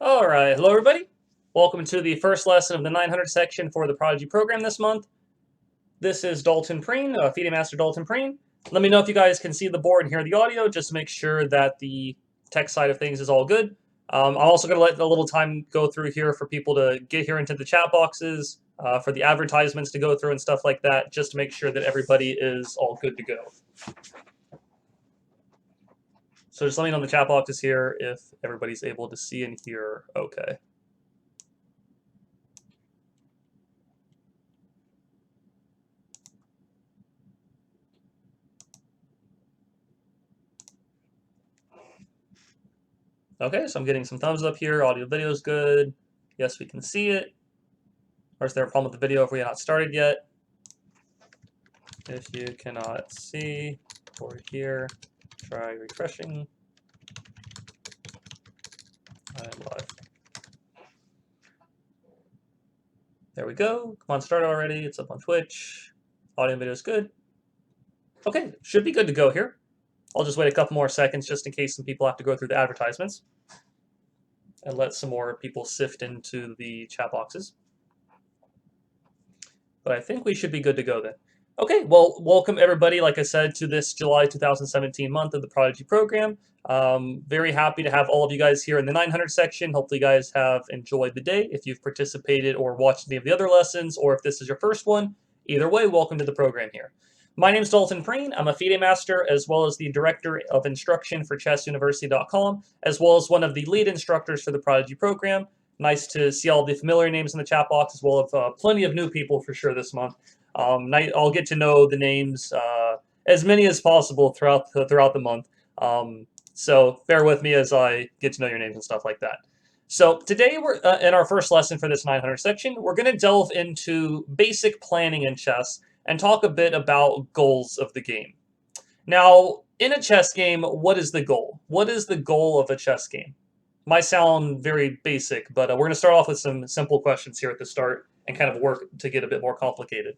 Alright, hello everybody. Welcome to the first lesson of the 900 section for the Prodigy program this month. This is Dalton Preen, FIDE Master Dalton Preen. Let me know if you guys can see the board and hear the audio, just to make sure that the text side of things is all good. I'm also going to let a little time go through here for people to get here into the chat boxes, for the advertisements to go through and stuff like that, just to make sure that everybody is all good to go. So just let me know in the chat boxes here if everybody's able to see and hear okay. Okay, so I'm getting some thumbs up here. Audio video is good. Yes, we can see it. Or is there a problem with the video if we are not started yet? If you cannot see or hear, try refreshing. I'm live. There we go. Come on, start already. It's up on Twitch. Audio and video is good. Okay, should be good to go here. I'll just wait a couple more seconds just in case some people have to go through the advertisements. And let some more people sift into the chat boxes. But I think we should be good to go then. Okay, well, welcome everybody, like I said, to this July 2017 month of the Prodigy program. Very happy to have all of you guys here in the 900 section. Hopefully you guys have enjoyed the day. If you've participated or watched any of the other lessons, or if this is your first one, either way, welcome to the program here. My name is Dalton Preen. I'm a FIDE Master, as well as the Director of Instruction for ChessUniversity.com, as well as one of the lead instructors for the Prodigy program. Nice to see all the familiar names in the chat box, as well as plenty of new people for sure this month. I'll get to know the names, as many as possible throughout the month. So bear with me as I get to know your names and stuff like that. So today we're in our first lesson for this 900 section. We're going to delve into basic planning in chess and talk a bit about goals of the game. Now, in a chess game, what is the goal? What is the goal of a chess game? Might sound very basic, but we're going to start off with some simple questions here at the start and kind of work to get a bit more complicated.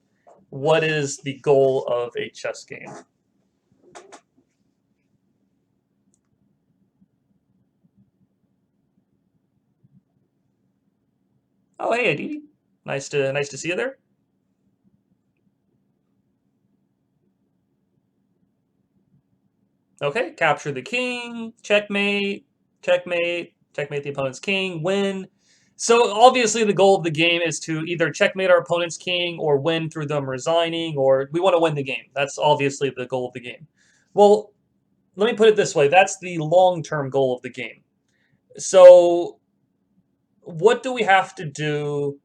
What is the goal of a chess game? Oh, hey, Aditi. Nice to see you there. Okay, capture the king, checkmate, checkmate, checkmate the opponent's king, win. So obviously the goal of the game is to either checkmate our opponent's king or win through them resigning, or we want to win the game. That's obviously the goal of the game. Well, let me put it this way. That's the long-term goal of the game. So what do we have to do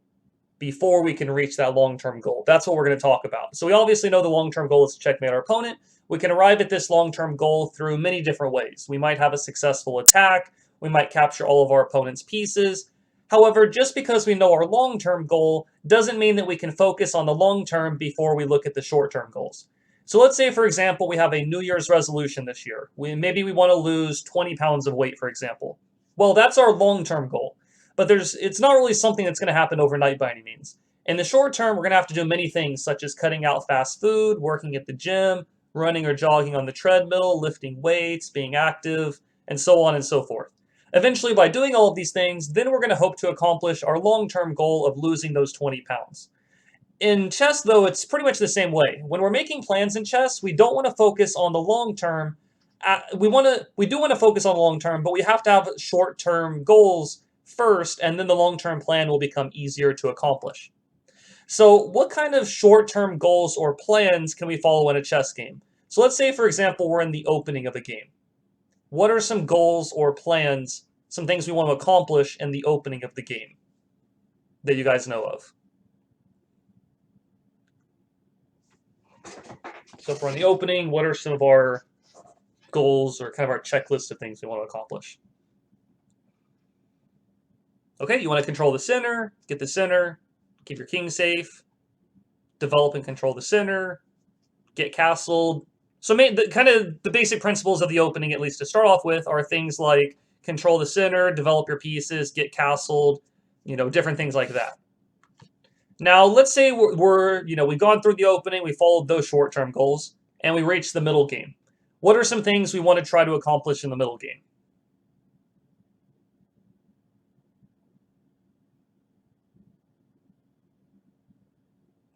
before we can reach that long-term goal? That's what we're going to talk about. So we obviously know the long-term goal is to checkmate our opponent. We can arrive at this long-term goal through many different ways. We might have a successful attack. We might capture all of our opponent's pieces. However, just because we know our long-term goal doesn't mean that we can focus on the long-term before we look at the short-term goals. So let's say, for example, we have a New Year's resolution this year. Maybe we want to lose 20 pounds of weight, for example. Well, that's our long-term goal. But it's not really something that's going to happen overnight by any means. In the short term, we're going to have to do many things, such as cutting out fast food, working at the gym, running or jogging on the treadmill, lifting weights, being active, and so on and so forth. Eventually, by doing all of these things, then we're going to hope to accomplish our long-term goal of losing those 20 pounds. In chess, though, it's pretty much the same way. When we're making plans in chess, we don't want to focus on the long term. We do want to focus on the long term, but we have to have short-term goals first, and then the long-term plan will become easier to accomplish. So what kind of short-term goals or plans can we follow in a chess game? So let's say, for example, we're in the opening of a game. What are some goals or plans, some things we want to accomplish in the opening of the game that you guys know of? So if we're in the opening, what are some of our goals or kind of our checklist of things we want to accomplish? Okay, you want to control the center, get the center, keep your king safe, develop and control the center, get castled. So the basic principles of the opening, at least to start off with, are things like control the center, develop your pieces, get castled, different things like that. Now, let's say we've gone through the opening, we followed those short-term goals, and we reached the middle game. What are some things we want to try to accomplish in the middle game?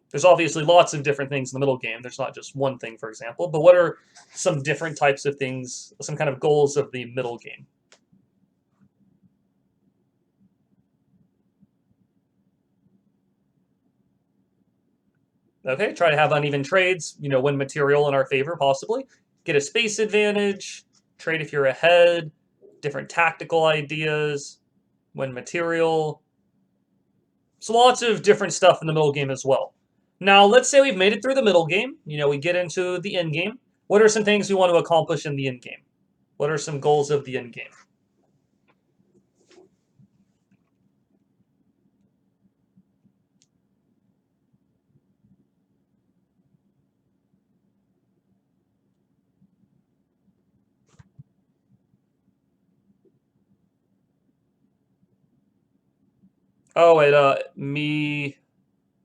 There's obviously lots of different things in the middle game. There's not just one thing, for example. But what are some different types of things, some kind of goals of the middle game? Okay, try to have uneven trades, win material in our favor, possibly. Get a space advantage, trade if you're ahead, different tactical ideas, win material. So lots of different stuff in the middle game as well. Now, let's say we've made it through the middle game. We get into the end game. What are some things we want to accomplish in the end game? What are some goals of the end game? Oh, wait,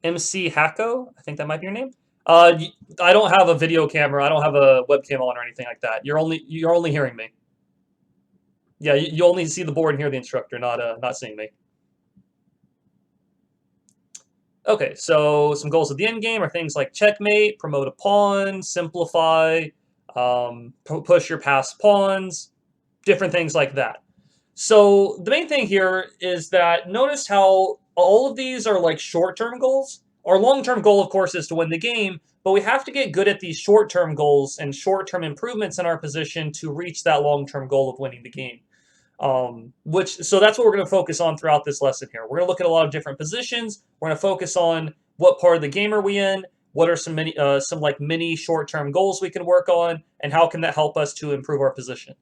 MC Hacko, I think that might be your name. I don't have a video camera. I don't have a webcam on or anything like that. You're only hearing me. Yeah, you only see the board and hear the instructor, not seeing me. Okay, so some goals of the end game are things like checkmate, promote a pawn, simplify, push your past pawns, different things like that. So the main thing here is that notice how all of these are like short-term goals. Our long-term goal, of course, is to win the game, but we have to get good at these short-term goals and short-term improvements in our position to reach that long-term goal of winning the game. So that's what we're going to focus on throughout this lesson here. We're going to look at a lot of different positions. We're going to focus on what part of the game are we in, what are some like mini short-term goals we can work on, and how can that help us to improve our position.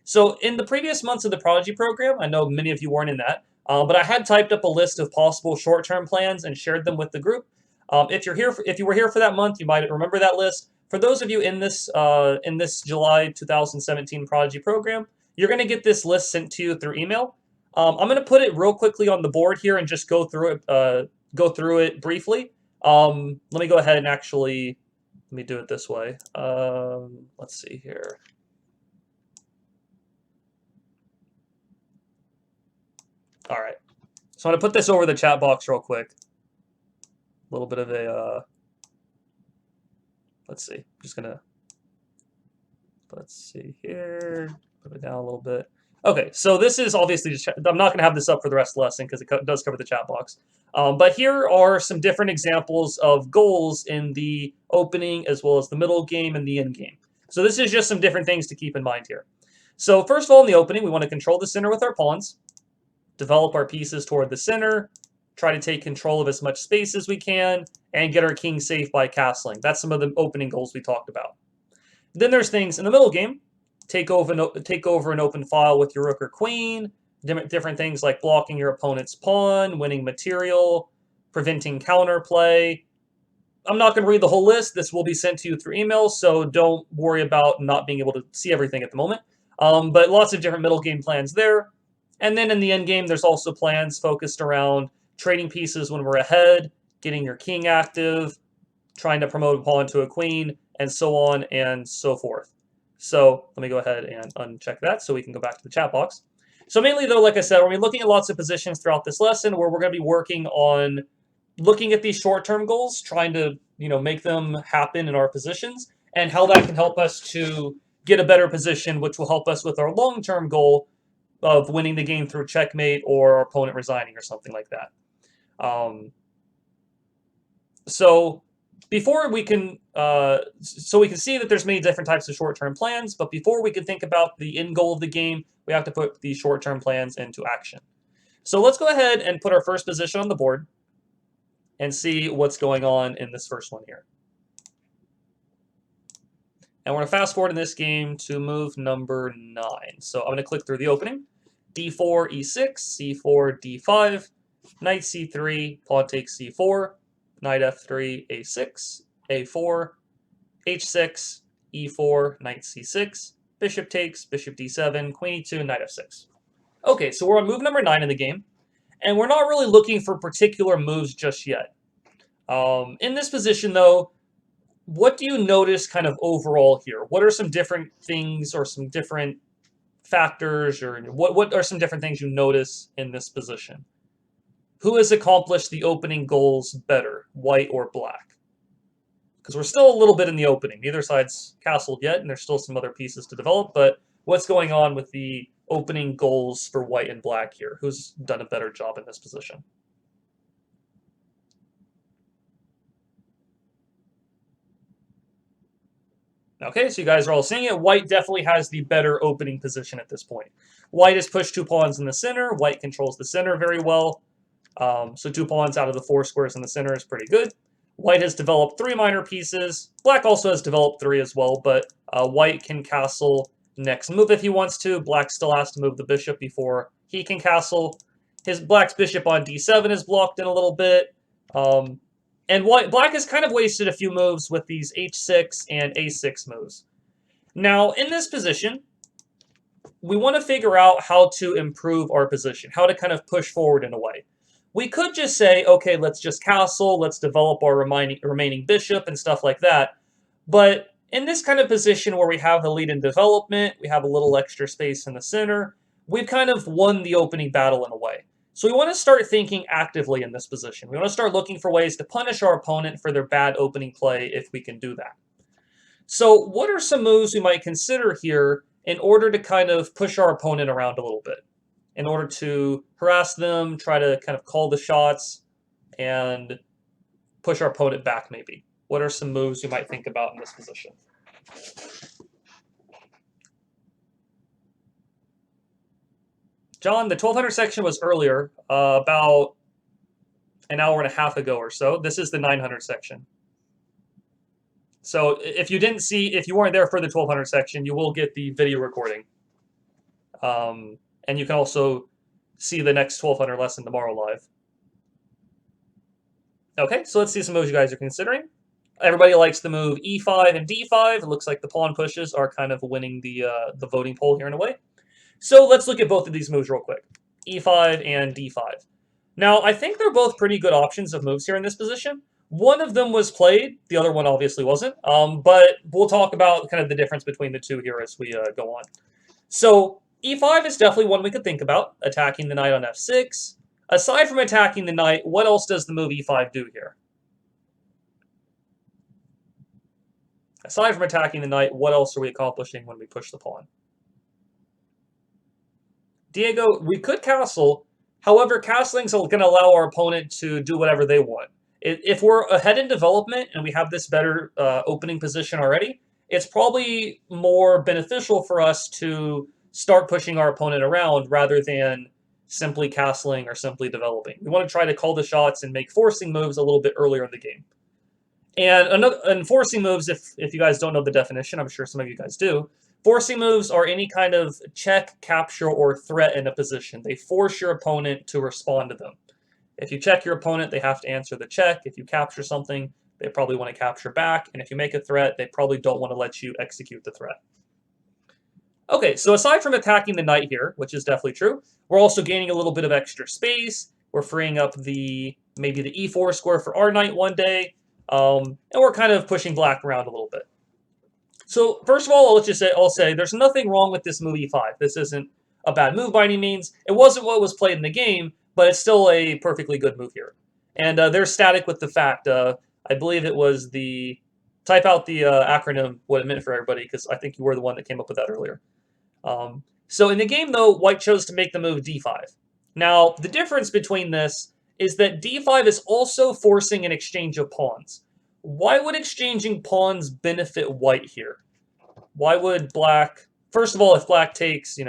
So in the previous months of the Prodigy program, I know many of you weren't in that, but I had typed up a list of possible short-term plans and shared them with the group. If you were here for that month, you might remember that list. For those of you in this July 2017 Prodigy program, you're going to get this list sent to you through email. I'm going to put it real quickly on the board here and just go through it briefly. Let me go ahead and actually let me do it this way. Let's see here. All right. So I'm going to put this over the chat box real quick. A little bit of a, let's see. I'm just going to, let's see here. Put it down a little bit. Okay, so this is obviously just, I'm not going to have this up for the rest of the lesson because it does cover the chat box. But here are some different examples of goals in the opening as well as the middle game and the end game. So this is just some different things to keep in mind here. So first of all, in the opening, we want to control the center with our pawns, develop our pieces toward the center, try to take control of as much space as we can, and get our king safe by castling. That's some of the opening goals we talked about. Then there's things in the middle game. Take over an open file with your rook or queen, different things like blocking your opponent's pawn, winning material, preventing counterplay. I'm not going to read the whole list. This will be sent to you through email, so don't worry about not being able to see everything at the moment. But lots of different middle game plans there. And then in the end game, there's also plans focused around trading pieces when we're ahead, getting your king active, trying to promote a pawn to a queen, and so on and so forth. So let me go ahead and uncheck that so we can go back to the chat box. So mainly, though, like I said, we're going to be looking at lots of positions throughout this lesson where we're going to be working on looking at these short-term goals, trying to make them happen in our positions, and how that can help us to get a better position, which will help us with our long-term goal of winning the game through checkmate or our opponent resigning or something like that. So before we can, we can see that there's many different types of short-term plans, but before we can think about the end goal of the game, we have to put these short-term plans into action. So let's go ahead and put our first position on the board and see what's going on in this first one here. And we're going to fast forward in this game to move number 9. So I'm going to click through the opening. D4, E6, C4, D5, knight C3, pawn takes C4, knight F3, A6, A4, H6, E4, knight C6, bishop takes, bishop D7, queen E2, knight F6. Okay, so we're on move number 9 in the game, and we're not really looking for particular moves just yet. In this position, though, what do you notice kind of overall here? What are some different things or some different factors, or what are some different things you notice in this position? Who has accomplished the opening goals better, white or black? because we're still a little bit in the opening. Neither side's castled yet, and there's still some other pieces to develop, but what's going on with the opening goals for white and black here? Who's done a better job in this position? Okay, so you guys are all seeing it. White definitely has the better opening position at this point. White has pushed 2 pawns in the center. White controls the center very well. So 2 pawns out of the 4 squares in the center is pretty good. White has developed 3 minor pieces. Black also has developed 3 as well, but white can castle next move if he wants to. Black still has to move the bishop before he can castle. Black's bishop on d7 is blocked in a little bit. And black has kind of wasted a few moves with these h6 and a6 moves. Now, in this position, we want to figure out how to improve our position, how to kind of push forward in a way. We could just say, okay, let's just castle, let's develop our remaining bishop and stuff like that. But in this kind of position where we have the lead in development, we have a little extra space in the center, we've kind of won the opening battle in a way. So we want to start thinking actively in this position. We want to start looking for ways to punish our opponent for their bad opening play if we can do that. So what are some moves we might consider here in order to kind of push our opponent around a little bit? In order to harass them, try to kind of call the shots, and push our opponent back maybe. What are some moves you might think about in this position? John, the 1200 section was earlier, about an hour and a half ago or so. This is the 900 section. So if you weren't there for the 1200 section, you will get the video recording. And you can also see the next 1200 lesson tomorrow live. Okay, so let's see some moves you guys are considering. Everybody likes the move e5 and d5. It looks like the pawn pushes are kind of winning the voting poll here in a way. So let's look at both of these moves real quick. e5 and d5. Now, I think they're both pretty good options of moves here in this position. One of them was played. The other one obviously wasn't. But we'll talk about kind of the difference between the two here as we go on. So e5 is definitely one we could think about, attacking the knight on f6. Aside from attacking the knight, what else does the move e5 do here? Aside from attacking the knight, what else are we accomplishing when we push the pawn? Diego, we could castle. However, castling is going to allow our opponent to do whatever they want. If we're ahead in development and we have this better opening position already, it's probably more beneficial for us to start pushing our opponent around rather than simply castling or simply developing. We want to try to call the shots and make forcing moves a little bit earlier in the game. And forcing moves, if you guys don't know the definition, I'm sure some of you guys do, forcing moves are any kind of check, capture, or threat in a position. They force your opponent to respond to them. If you check your opponent, they have to answer the check. If you capture something, they probably want to capture back. And if you make a threat, they probably don't want to let you execute the threat. Okay, so aside from attacking the knight here, which is definitely true, we're also gaining a little bit of extra space. We're freeing up maybe the e4 square for our knight one day. And we're kind of pushing black around a little bit. So first of all, I'll say there's nothing wrong with this move e5. This isn't a bad move by any means. It wasn't what was played in the game, but it's still a perfectly good move here. And they're static with the fact, I believe it was type out the acronym, what it meant for everybody, because I think you were the one that came up with that earlier. So in the game, though, white chose to make the move d5. Now, the difference between this is that d5 is also forcing an exchange of pawns. Why would exchanging pawns benefit white here? Why would black... First of all, if black takes, in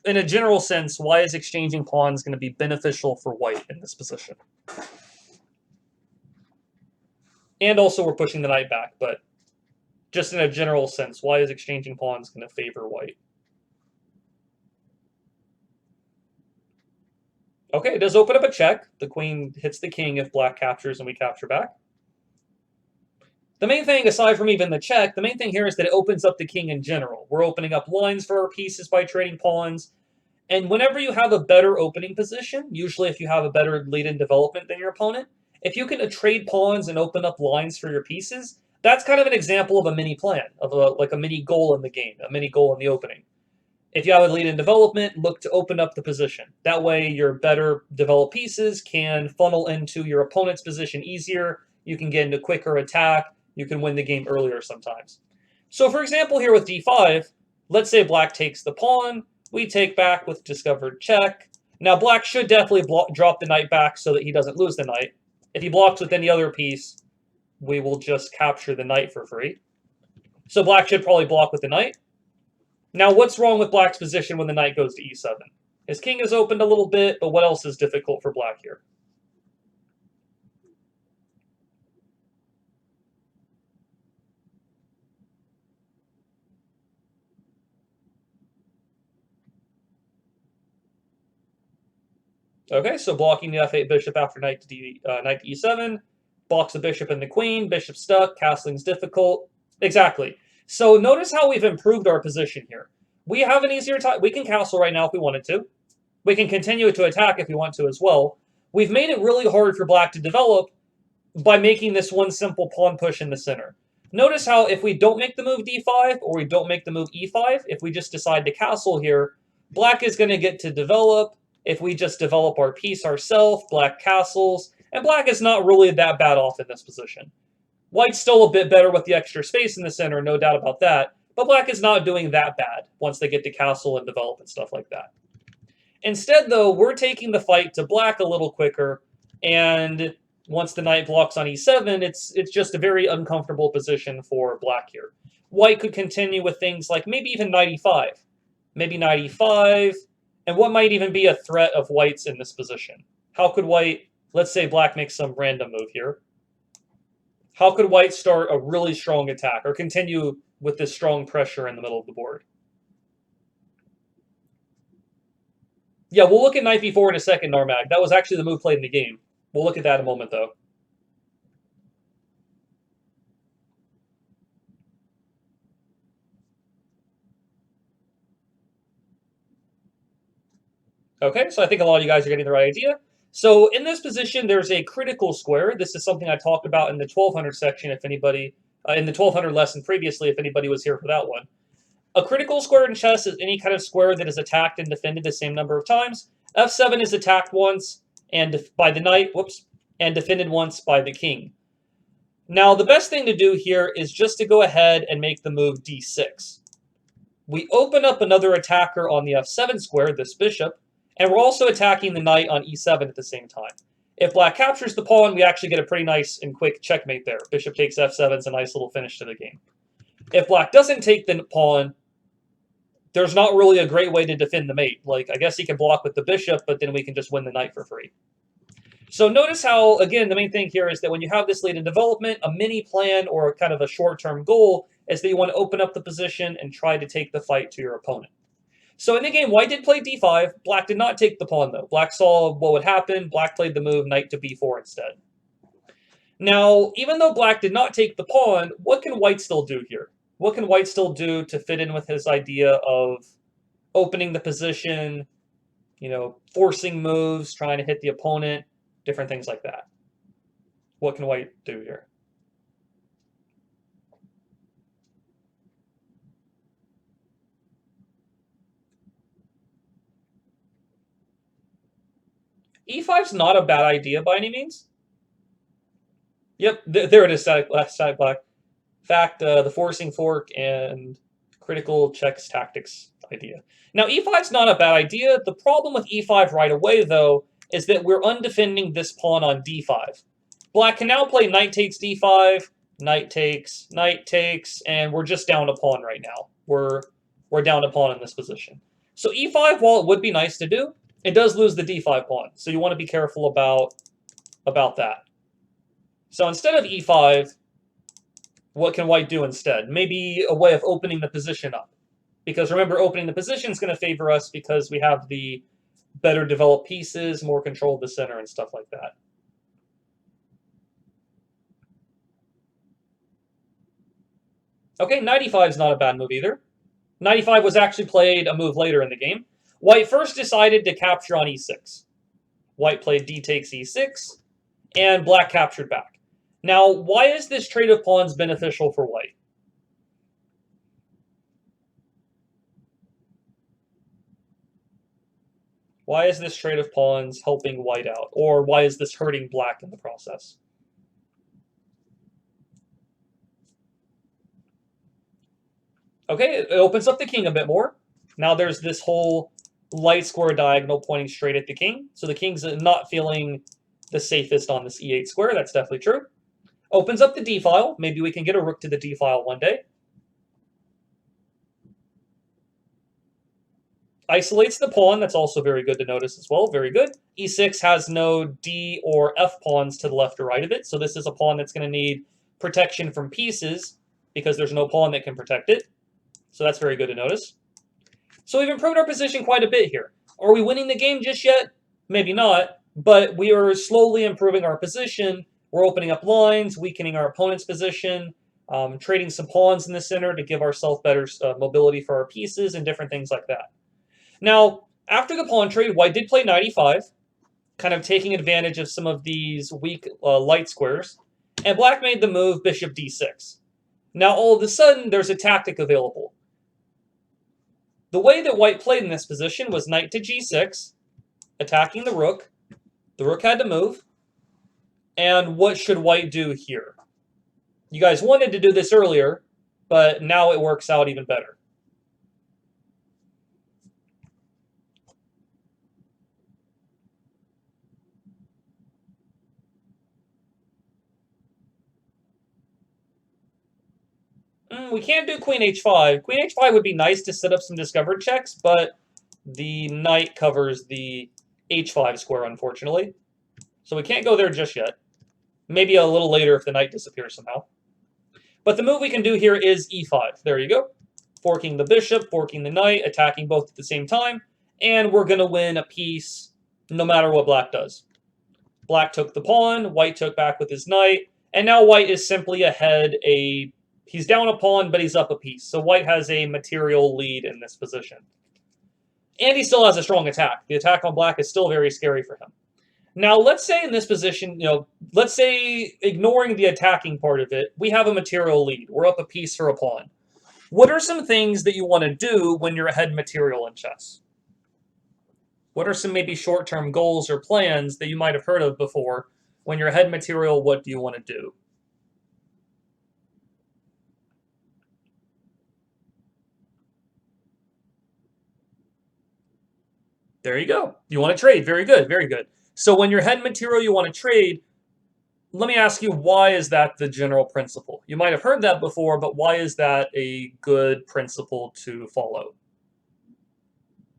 a general sense, why is exchanging pawns going to be beneficial for white in this position? And also we're pushing the knight back, but just in a general sense, why is exchanging pawns going to favor white? Okay, it does open up a check. The queen hits the king if black captures and we capture back. The main thing, aside from even the check, the main thing here is that it opens up the king in general. We're opening up lines for our pieces by trading pawns. And whenever you have a better opening position, usually if you have a better lead in development than your opponent, if you can trade pawns and open up lines for your pieces, that's kind of an example of a mini plan, of like a mini goal in the game, a mini goal in the opening. If you have a lead in development, look to open up the position. That way your better developed pieces can funnel into your opponent's position easier. You can get into quicker attack. You can win the game earlier sometimes. So for example here with d5, let's say black takes the pawn, we take back with discovered check. Now black should definitely drop the knight back so that he doesn't lose the knight. If he blocks with any other piece, we will just capture the knight for free. So black should probably block with the knight. Now what's wrong with black's position when the knight goes to e7? His king is opened a little bit, but what else is difficult for black here? Okay, so blocking the f8 bishop after knight to e7, blocks the bishop and the queen, bishop stuck, castling's difficult. Exactly. So notice how we've improved our position here. We have an easier time. We can castle right now if we wanted to. We can continue to attack if we want to as well. We've made it really hard for black to develop by making this one simple pawn push in the center. Notice how if we don't make the move d5 or we don't make the move e5, if we just decide to castle here, black is going to get to develop. If we just develop our piece ourselves, black castles, and black is not really that bad off in this position. White's still a bit better with the extra space in the center, no doubt about that, but black is not doing that bad once they get to castle and develop and stuff like that. Instead, though, we're taking the fight to black a little quicker, and once the knight blocks on e7, it's just a very uncomfortable position for black here. White could continue with things like maybe even knight e5. Maybe knight e5, and what might even be a threat of white's in this position? How could white, let's say black makes some random move here. How could white start a really strong attack or continue with this strong pressure in the middle of the board? Yeah, we'll look at knight b4 in a second, Narmag. That was actually the move played in the game. We'll look at that in a moment, though. Okay, so I think a lot of you guys are getting the right idea. So in this position, there's a critical square. This is something I talked about in the 1200 section, if anybody, in the 1200 lesson previously, if anybody was here for that one. A critical square in chess is any kind of square that is attacked and defended the same number of times. F7 is attacked once and by the knight, and defended once by the king. Now, the best thing to do here is just to go ahead and make the move d6. We open up another attacker on the f7 square, this bishop, and we're also attacking the knight on e7 at the same time. If black captures the pawn, we actually get a pretty nice and quick checkmate there. Bishop takes f7 is a nice little finish to the game. If black doesn't take the pawn, there's not really a great way to defend the mate. Like, I guess he can block with the bishop, but then we can just win the knight for free. So notice how, again, the main thing here is that when you have this late in development, a mini plan or kind of a short-term goal is that you want to open up the position and try to take the fight to your opponent. So in the game, white did play d5. Black did not take the pawn, though. Black saw what would happen. Black played the move knight to b4 instead. Now, even though black did not take the pawn, what can white still do here? What can white still do to fit in with his idea of opening the position, forcing moves, trying to hit the opponent, different things like that? What can white do here? e5 is not a bad idea by any means. Yep, there it is, static black. Fact, the forcing fork and critical checks tactics idea. Now, e5 is not a bad idea. The problem with e5 right away, though, is that we're undefending this pawn on d5. Black can now play knight takes d5, knight takes, and we're just down a pawn right now. We're down a pawn in this position. So e5, while it would be nice to do, it does lose the d5 pawn. So you want to be careful about that. So instead of e5, what can white do instead? Maybe a way of opening the position up. Because remember, opening the position is going to favor us because we have the better developed pieces, more control of the center, and stuff like that. Okay, knight e5 is not a bad move either. Knight e5 was actually played a move later in the game. White first decided to capture on e6. White played d takes e6, and black captured back. Now, why is this trade of pawns beneficial for white? Why is this trade of pawns helping white out? Or why is this hurting black in the process? Okay, it opens up the king a bit more. Now there's this whole light square diagonal pointing straight at the king. So the king's not feeling the safest on this e8 square. That's definitely true. Opens up the d file. Maybe we can get a rook to the d file one day. Isolates the pawn. That's also very good to notice as well. Very good. e6 has no d or f pawns to the left or right of it. So this is a pawn that's going to need protection from pieces because there's no pawn that can protect it. So that's very good to notice. So we've improved our position quite a bit here. Are we winning the game just yet? Maybe not, but we are slowly improving our position. We're opening up lines, weakening our opponent's position, trading some pawns in the center to give ourselves better mobility for our pieces and different things like that. Now, after the pawn trade, white did play knight e5, kind of taking advantage of some of these weak light squares, and black made the move bishop d6. Now, all of a sudden, there's a tactic available. The way that white played in this position was knight to g6, attacking the rook. The rook had to move. And what should white do here? You guys wanted to do this earlier, but now it works out even better. We can't do queen h5. Queen h5 would be nice to set up some discovered checks, but the knight covers the h5 square, unfortunately. So we can't go there just yet. Maybe a little later if the knight disappears somehow. But the move we can do here is e5. There you go. Forking the bishop, forking the knight, attacking both at the same time. And we're going to win a piece no matter what black does. Black took the pawn, white took back with his knight, and now white is simply ahead. He's down a pawn, but he's up a piece. So white has a material lead in this position. And he still has a strong attack. The attack on black is still very scary for him. Now, let's say in this position, let's say ignoring the attacking part of it, we have a material lead. We're up a piece for a pawn. What are some things that you want to do when you're ahead material in chess? What are some maybe short-term goals or plans that you might have heard of before? When you're ahead material, what do you want to do? There you go. You want to trade. Very good. Very good. So when you're ahead material, you want to trade. Let me ask you, why is that the general principle? You might have heard that before, but why is that a good principle to follow?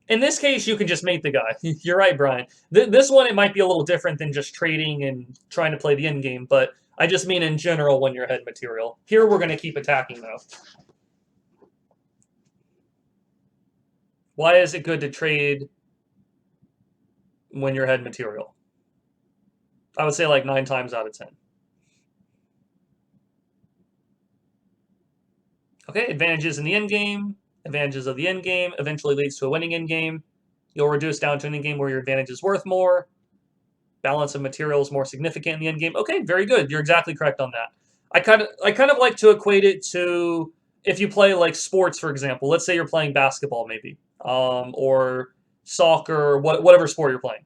In this case, you can just mate the guy. You're right, Brian. This one, it might be a little different than just trading and trying to play the end game, but I just mean in general when you're ahead material. Here, we're going to keep attacking, though. Why is it good to trade when you're ahead material? I would say like 9 times out of 10. Okay, advantages in the end game. Advantages of the end game eventually leads to a winning end game. You'll reduce down to an end game where your advantage is worth more. Balance of materials more significant in the end game. Okay, very good. You're exactly correct on that. I kind of like to equate it to if you play like sports, for example. Let's say you're playing basketball, maybe, or soccer, whatever sport you're playing.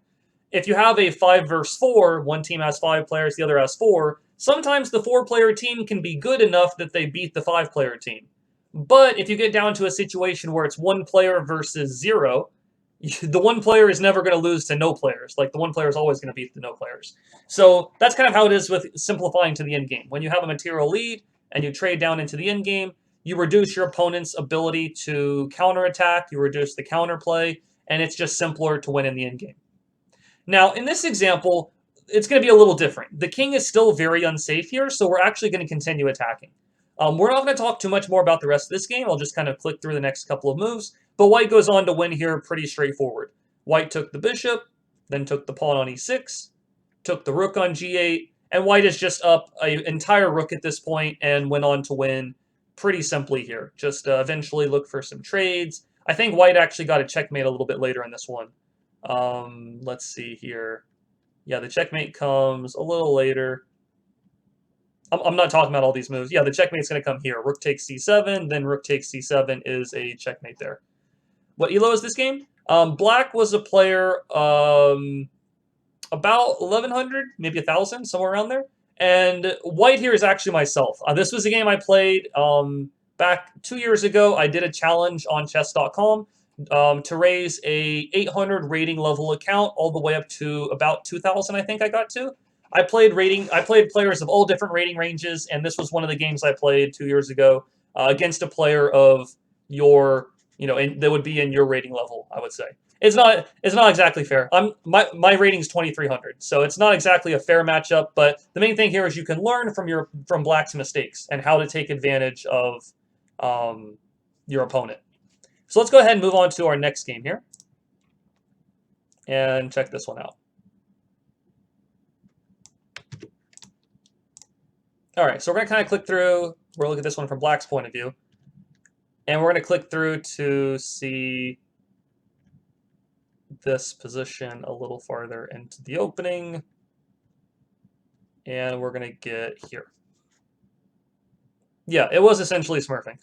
If you have a 5 versus 4, one team has 5 players, the other has 4. Sometimes the 4-player team can be good enough that they beat the 5-player team. But if you get down to a situation where it's 1 player versus 0, the 1 player is never going to lose to no players. Like, the 1 player is always going to beat the no players. So that's kind of how it is with simplifying to the end game. When you have a material lead and you trade down into the end game, you reduce your opponent's ability to counterattack, you reduce the counterplay, and it's just simpler to win in the end game. Now, in this example, it's going to be a little different. The king is still very unsafe here, so we're actually going to continue attacking. We're not going to talk too much more about the rest of this game. I'll just kind of click through the next couple of moves. But white goes on to win here pretty straightforward. White took the bishop, then took the pawn on e6, took the rook on g8, and white is just up an entire rook at this point and went on to win pretty simply here. Just eventually look for some trades. I think white actually got a checkmate a little bit later in this one. Let's see here. Yeah, the checkmate comes a little later. I'm not talking about all these moves. Yeah, the checkmate's going to come here. Rook takes c7, then rook takes c7 is a checkmate there. What elo is this game? Black was a player about 1,100, maybe 1,000, somewhere around there. And white here is actually myself. This was a game I played back 2 years ago, I did a challenge on chess.com to raise a 800 rating level account all the way up to about 2,000. I think I got to. I played players of all different rating ranges, and this was one of the games I played 2 years ago against a player of your, that would be in your rating level. I would say it's not exactly fair. My rating's 2,300, so it's not exactly a fair matchup. But the main thing here is you can learn from Black's mistakes and how to take advantage of your opponent. So let's go ahead and move on to our next game here and check this one out. All right, so we're going to kind of click through. We're looking at this one from Black's point of view. And we're going to click through to see this position a little farther into the opening. And we're going to get here. Yeah, it was essentially smurfing.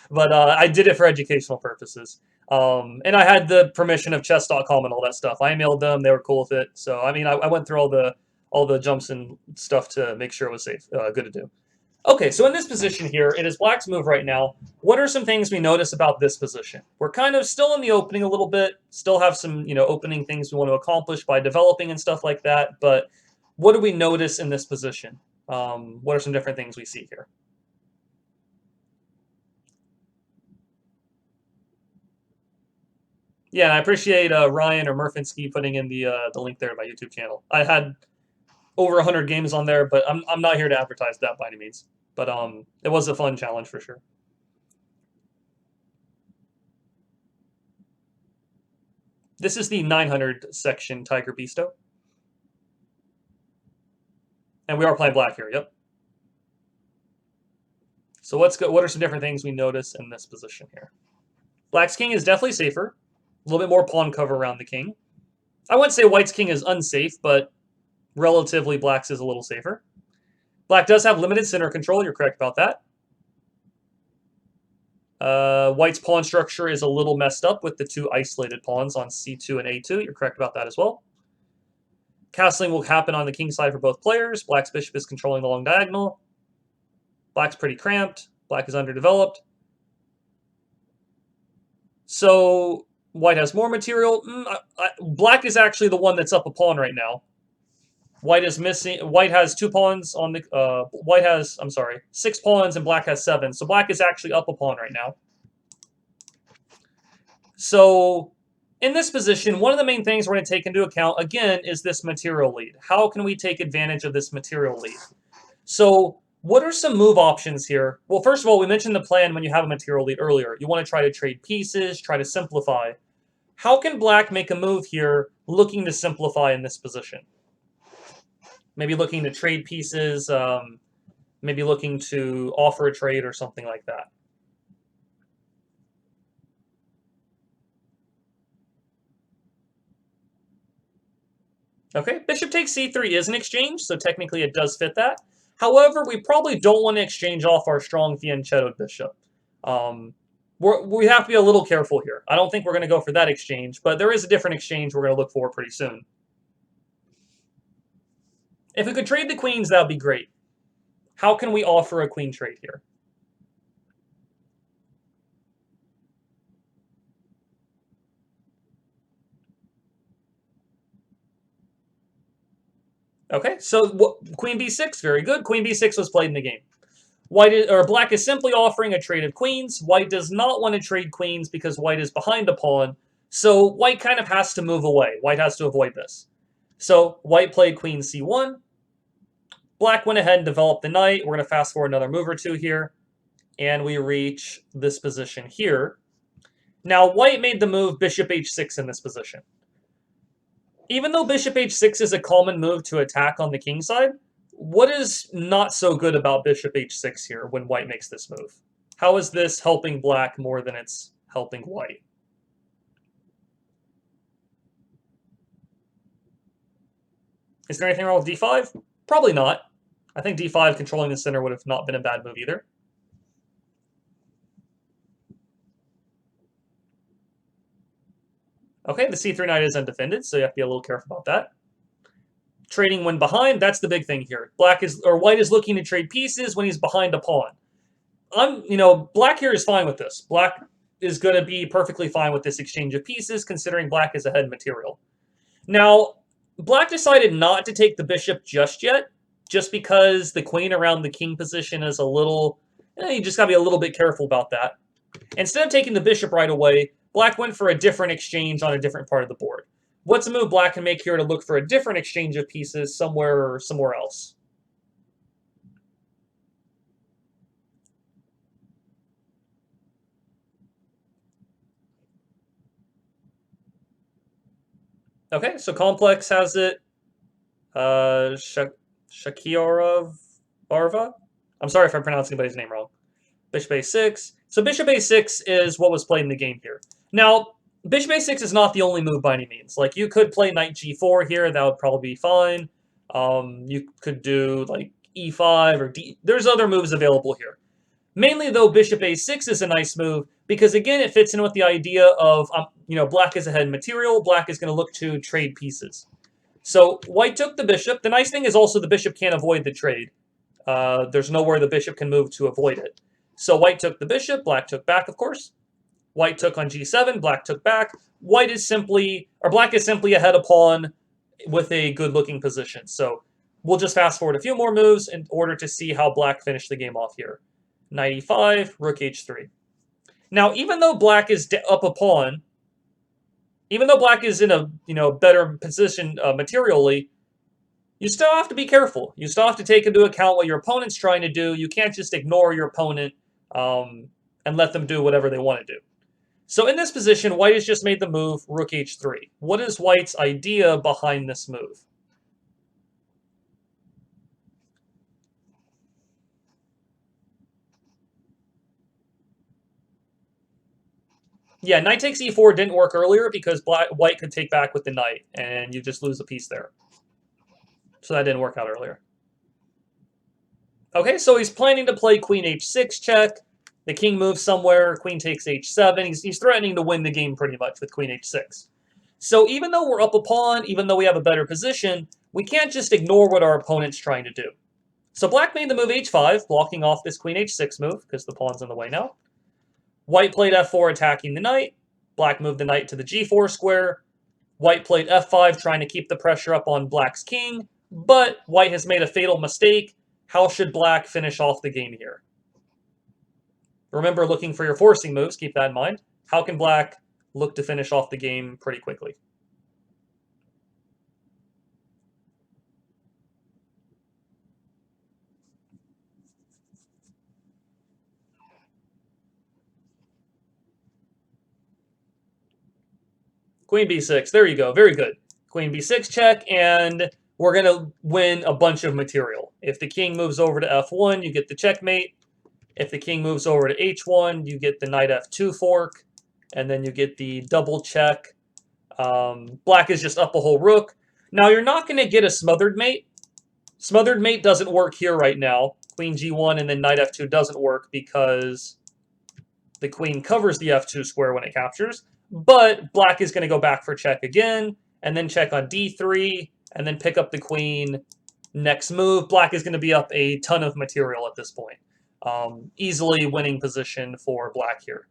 But I did it for educational purposes. And I had the permission of chess.com and all that stuff. I emailed them. They were cool with it. So, I mean, I went through all the jumps and stuff to make sure it was safe, good to do. Okay, so in this position here, it is Black's move right now. What are some things we notice about this position? We're kind of still in the opening a little bit, still have some, opening things we want to accomplish by developing and stuff like that, but what do we notice in this position? What are some different things we see here? Yeah, I appreciate Ryan or Murfinski putting in the link there to my YouTube channel. I had over 100 games on there, but I'm not here to advertise that by any means. But it was a fun challenge for sure. This is the 900 section Tiger Beasto. And we are playing Black here, yep. So let's go. What are some different things we notice in this position here? Black's king is definitely safer. A little bit more pawn cover around the king. I wouldn't say White's king is unsafe, but relatively Black's is a little safer. Black does have limited center control. You're correct about that. White's pawn structure is a little messed up with the two isolated pawns on c2 and a2. You're correct about that as well. Castling will happen on the king side for both players. Black's bishop is controlling the long diagonal. Black's pretty cramped. Black is underdeveloped. So White has more material. Black is actually the one that's up a pawn right now. White is missing. White has 2 pawns on the. White has, 6 pawns and Black has 7. So Black is actually up a pawn right now. So in this position, one of the main things we're going to take into account, again, is this material lead. How can we take advantage of this material lead? So what are some move options here? Well, first of all, we mentioned the plan when you have a material lead earlier. You want to try to trade pieces, try to simplify. How can Black make a move here looking to simplify in this position? Maybe looking to trade pieces, maybe looking to offer a trade or something like that. Okay, bishop takes c3 is an exchange, so technically it does fit that. However, we probably don't want to exchange off our strong fianchettoed bishop. We have to be a little careful here. I don't think we're going to go for that exchange, but there is a different exchange we're going to look for pretty soon. If we could trade the queens, that would be great. How can we offer a queen trade here? Okay, so queen b6, very good. Queen b6 was played in the game. Black is simply offering a trade of queens. White does not want to trade queens because White is behind a pawn. So White kind of has to move away. White has to avoid this. So White played queen c1. Black went ahead and developed the knight. We're going to fast forward another move or two here. And we reach this position here. Now White made the move bishop h6 in this position. Even though bishop h6 is a common move to attack on the king side, what is not so good about bishop h6 here when White makes this move? How is this helping Black more than it's helping White? Is there anything wrong with d5? Probably not. I think d5 controlling the center would have not been a bad move either. Okay, the c3 knight is undefended, so you have to be a little careful about that. Trading when behind, that's the big thing here. White is looking to trade pieces when he's behind a pawn. Black here is fine with this. Black is going to be perfectly fine with this exchange of pieces, considering black is ahead material. Now, black decided not to take the bishop just yet, just because the queen around the king position is a little... you just got to be a little bit careful about that. Instead of taking the bishop right away, black went for a different exchange on a different part of the board. What's a move black can make here to look for a different exchange of pieces somewhere else? Okay, so Complex has it. Shakirov Barva? I'm sorry if I'm pronouncing anybody's name wrong. Bishop a6. So bishop a6 is what was played in the game here. Now, bishop a6 is not the only move by any means. Like, you could play knight g4 here. That would probably be fine. You could do, like, e5 or d... There's other moves available here. Mainly, though, bishop a6 is a nice move because, again, it fits in with the idea of, black is ahead in material. Black is going to look to trade pieces. So white took the bishop. The nice thing is also the bishop can't avoid the trade. There's nowhere the bishop can move to avoid it. So white took the bishop. Black took back, of course. White took on g7. Black took back. Black is simply ahead a pawn with a good-looking position. So we'll just fast forward a few more moves in order to see how black finished the game off here. Knight e5, rook h3. Now, even though black is up a pawn, even though black is in a better position materially, you still have to be careful. You still have to take into account what your opponent's trying to do. You can't just ignore your opponent and let them do whatever they want to do. So in this position, white has just made the move rook h3. What is white's idea behind this move? Yeah, knight takes e4 didn't work earlier because white could take back with the knight, and you just lose a piece there. So that didn't work out earlier. Okay, so he's planning to play queen h6 check. The king moves somewhere, queen takes h7. He's threatening to win the game pretty much with queen h6. So even though we're up a pawn, even though we have a better position, we can't just ignore what our opponent's trying to do. So black made the move h5, blocking off this queen h6 move, because the pawn's in the way now. White played f4, attacking the knight. Black moved the knight to the g4 square. White played f5, trying to keep the pressure up on black's king. But white has made a fatal mistake. How should black finish off the game here? Remember looking for your forcing moves. Keep that in mind. How can black look to finish off the game pretty quickly? Queen b6. There you go. Very good. Queen b6 check, and we're going to win a bunch of material. If the king moves over to f1, you get the checkmate. If the king moves over to h1, you get the knight f2 fork, and then you get the double check. Black is just up a whole rook. Now, you're not going to get a smothered mate. Smothered mate doesn't work here right now. Queen g1 and then knight f2 doesn't work because the queen covers the f2 square when it captures. But black is going to go back for check again, and then check on d3, and then pick up the queen. Next move, black is going to be up a ton of material at this point. Easily winning position for black here.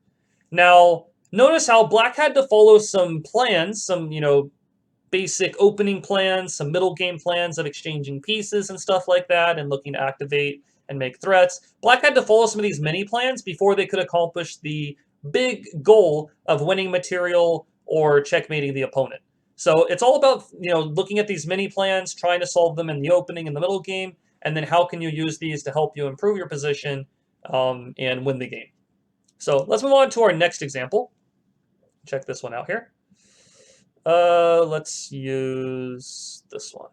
Now, notice how black had to follow some plans, some, basic opening plans, some middle game plans of exchanging pieces and stuff like that, and looking to activate and make threats. Black had to follow some of these mini plans before they could accomplish the big goal of winning material or checkmating the opponent. So it's all about, looking at these mini plans, trying to solve them in the opening and the middle game, and then how can you use these to help you improve your position and win the game. So let's move on to our next example. Check this one out here. Let's use this one.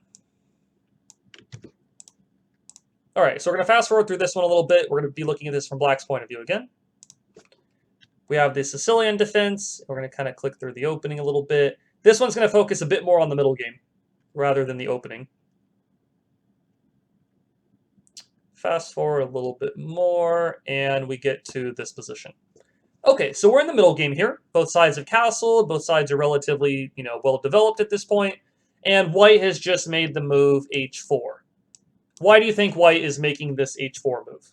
All right, so we're going to fast forward through this one a little bit. We're going to be looking at this from black's point of view again. We have the Sicilian defense. We're going to kind of click through the opening a little bit. This one's going to focus a bit more on the middle game rather than the opening. Fast forward a little bit more, and we get to this position. Okay, so we're in the middle game here. Both sides have castled. Both sides are relatively, well developed at this point. And white has just made the move h4. Why do you think white is making this h4 move?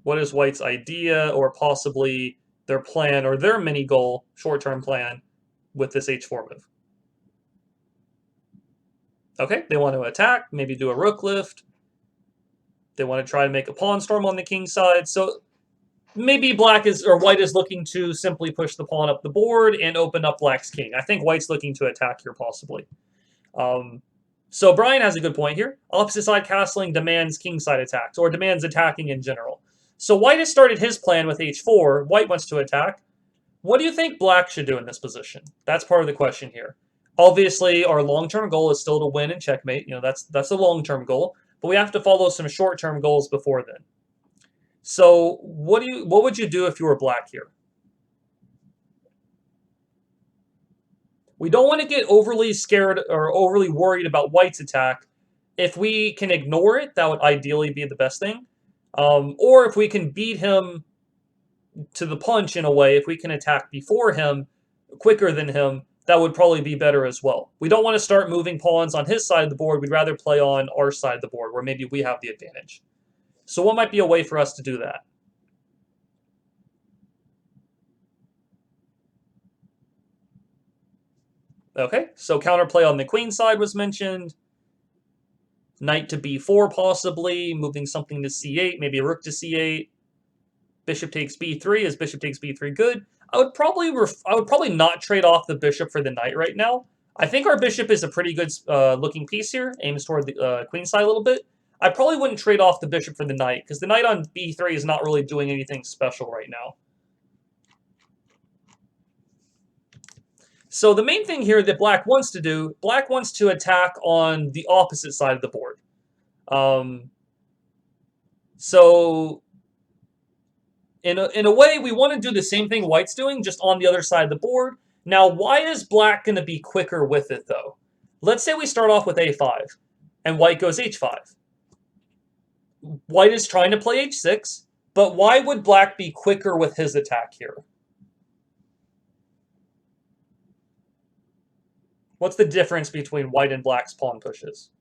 What is white's idea or possibly their plan or their mini goal, short-term plan, with this h4 move? Okay, they want to attack, maybe do a rook lift. They want to try to make a pawn storm on the king side. So maybe black is or white is looking to simply push the pawn up the board and open up black's king. I think white's looking to attack here possibly. So Brian has a good point here. Opposite side castling demands kingside attacks or demands attacking in general. So white has started his plan with h4. White wants to attack. What do you think black should do in this position? That's part of the question here. Obviously, our long-term goal is still to win and checkmate. You know, that's a long-term goal, but we have to follow some short-term goals before then. So what would you do if you were black here? We don't want to get overly scared or overly worried about white's attack. If we can ignore it, that would ideally be the best thing. Or if we can beat him to the punch in a way, if we can attack before him, quicker than him, that would probably be better as well. We don't want to start moving pawns on his side of the board. We'd rather play on our side of the board where maybe we have the advantage. So what might be a way for us to do that? Okay, so counterplay on the queen side was mentioned. Knight to b4 possibly, moving something to c8, maybe a rook to c8. Bishop takes b3. Is bishop takes b3 good? I would probably not trade off the bishop for the knight right now. I think our bishop is a pretty good looking piece here, aims toward the queen side a little bit. I probably wouldn't trade off the bishop for the knight, because the knight on b3 is not really doing anything special right now. So the main thing here that black wants to do, black wants to attack on the opposite side of the board. So in a way, we want to do the same thing white's doing, just on the other side of the board. Now, why is black going to be quicker with it, though? Let's say we start off with a5, and white goes h5. White is trying to play h6, but why would black be quicker with his attack here? What's the difference between white and black's pawn pushes?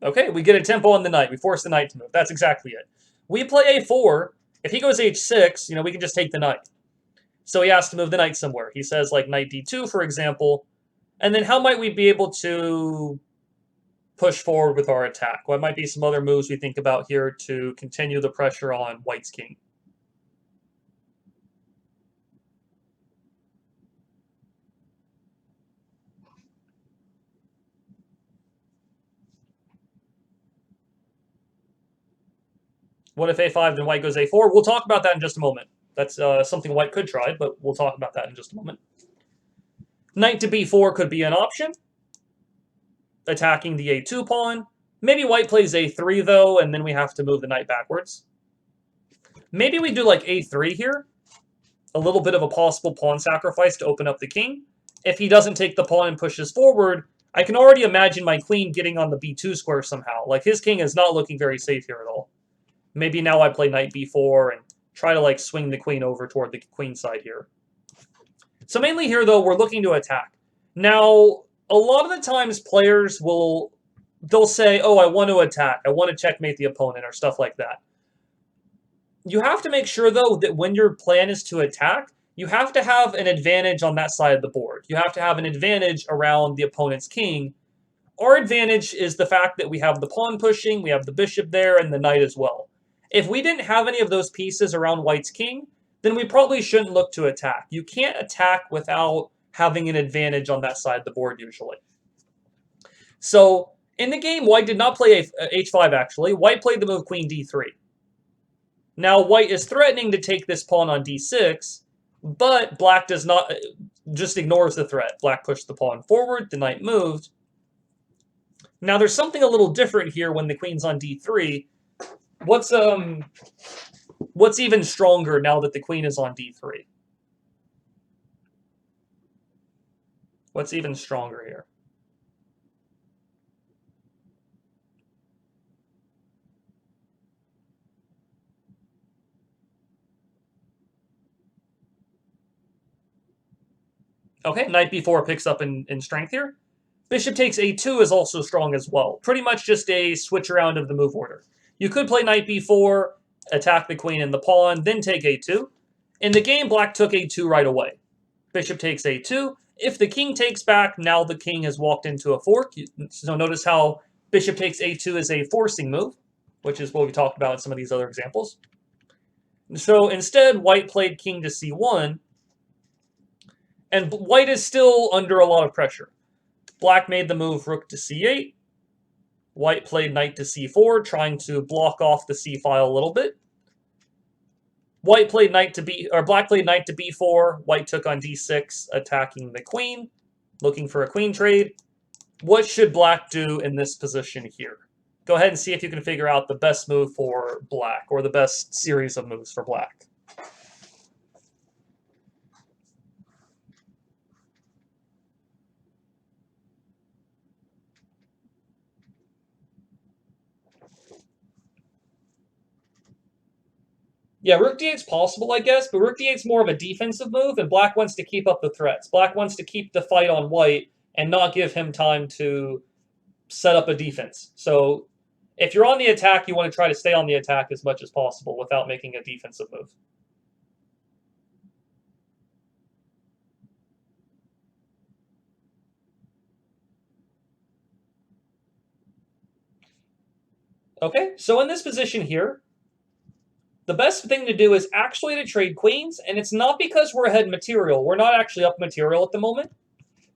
Okay, we get a tempo on the knight. We force the knight to move. That's exactly it. We play a4. If he goes h6, we can just take the knight. So he has to move the knight somewhere. He says, like, knight d2, for example. And then how might we be able to push forward with our attack? What might be some other moves we think about here to continue the pressure on white's king? What if a5, then white goes a4? We'll talk about that in just a moment. That's something white could try, but we'll talk about that in just a moment. Knight to b4 could be an option, attacking the a2 pawn. Maybe white plays a3, though, and then we have to move the knight backwards. Maybe we do like a3 here, a little bit of a possible pawn sacrifice to open up the king. If he doesn't take the pawn and pushes forward, I can already imagine my queen getting on the b2 square somehow. Like, his king is not looking very safe here at all. Maybe now I play knight b4 and try to, like, swing the queen over toward the queen side here. So mainly here, though, we're looking to attack. Now, a lot of the times players they'll say, oh, I want to attack. I want to checkmate the opponent or stuff like that. You have to make sure, though, that when your plan is to attack, you have to have an advantage on that side of the board. You have to have an advantage around the opponent's king. Our advantage is the fact that we have the pawn pushing, we have the bishop there, and the knight as well. If we didn't have any of those pieces around white's king, then we probably shouldn't look to attack. You can't attack without having an advantage on that side of the board, usually. So, in the game, white did not play h5, actually. White played the move queen d3. Now, white is threatening to take this pawn on d6, but black does not, just ignores the threat. Black pushed the pawn forward, the knight moved. Now, there's something a little different here when the queen's on d3. What's even stronger now that the queen is on d3? What's even stronger here? Okay, knight b4 picks up in strength here. Bishop takes a2 is also strong as well. Pretty much just a switch around of the move order. You could play knight b4, attack the queen and the pawn, then take a2. In the game, black took a2 right away. Bishop takes a2. If the king takes back, now the king has walked into a fork. So notice how bishop takes a2 is a forcing move, which is what we talked about in some of these other examples. So instead, white played king to c1, and white is still under a lot of pressure. Black made the move rook to c8. White played knight to c4, trying to block off the c file a little bit. White played knight to black played knight to b4. White took on d6, attacking the queen, looking for a queen trade. What should black do in this position here? Go ahead and see if you can figure out the best move for black, or the best series of moves for black. Yeah, rook d8's possible, I guess, but rook d8's more of a defensive move, and black wants to keep up the threats. Black wants to keep the fight on white and not give him time to set up a defense. So if you're on the attack, you want to try to stay on the attack as much as possible without making a defensive move. Okay, so in this position here, the best thing to do is actually to trade queens, and it's not because we're ahead in material. We're not actually up material at the moment.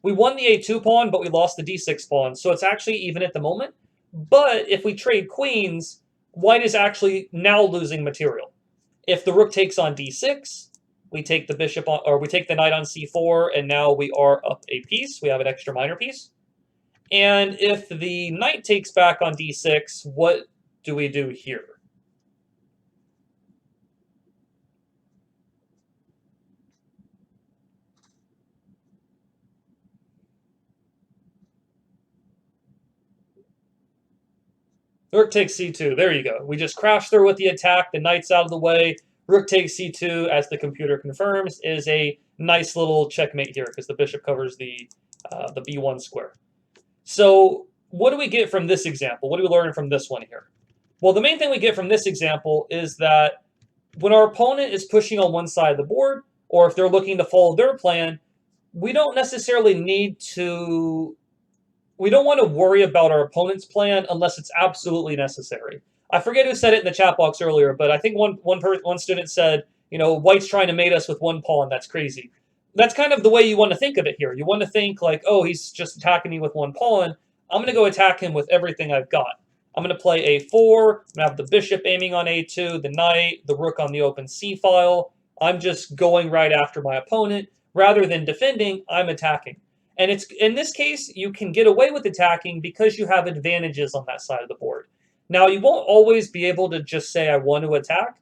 We won the a2 pawn, but we lost the d6 pawn, so it's actually even at the moment. But if we trade queens, white is actually now losing material. If the rook takes on d6, we take the bishop on, or we take the knight on c4, and now we are up a piece. We have an extra minor piece. And if the knight takes back on d6, what do we do here? Rook takes c2. There you go. We just crash through with the attack. The knight's out of the way. Rook takes c2, as the computer confirms, is a nice little checkmate here because the bishop covers the b1 square. So what do we get from this example? What do we learn from this one here? Well, the main thing we get from this example is that when our opponent is pushing on one side of the board, or if they're looking to follow their plan, we don't necessarily need to we don't want to worry about our opponent's plan unless it's absolutely necessary. I forget who said it in the chat box earlier, but I think one student said, white's trying to mate us with one pawn. That's crazy. That's kind of the way you want to think of it here. You want to think like, oh, he's just attacking me with one pawn. I'm going to go attack him with everything I've got. I'm going to play a4. I'm going to have the bishop aiming on a2, the knight, the rook on the open c file. I'm just going right after my opponent. Rather than defending, I'm attacking. And it's in this case, you can get away with attacking because you have advantages on that side of the board. Now, you won't always be able to just say, I want to attack.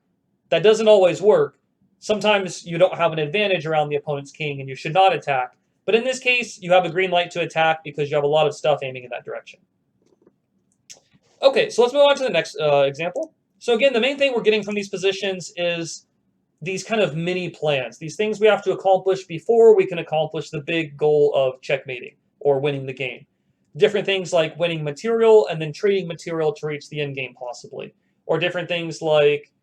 That doesn't always work. Sometimes you don't have an advantage around the opponent's king and you should not attack. But in this case, you have a green light to attack because you have a lot of stuff aiming in that direction. Okay, so let's move on to the next example. So again, the main thing we're getting from these positions is these kind of mini plans, these things we have to accomplish before we can accomplish the big goal of checkmating or winning the game. Different things like winning material and then trading material to reach the end game possibly. Or different things like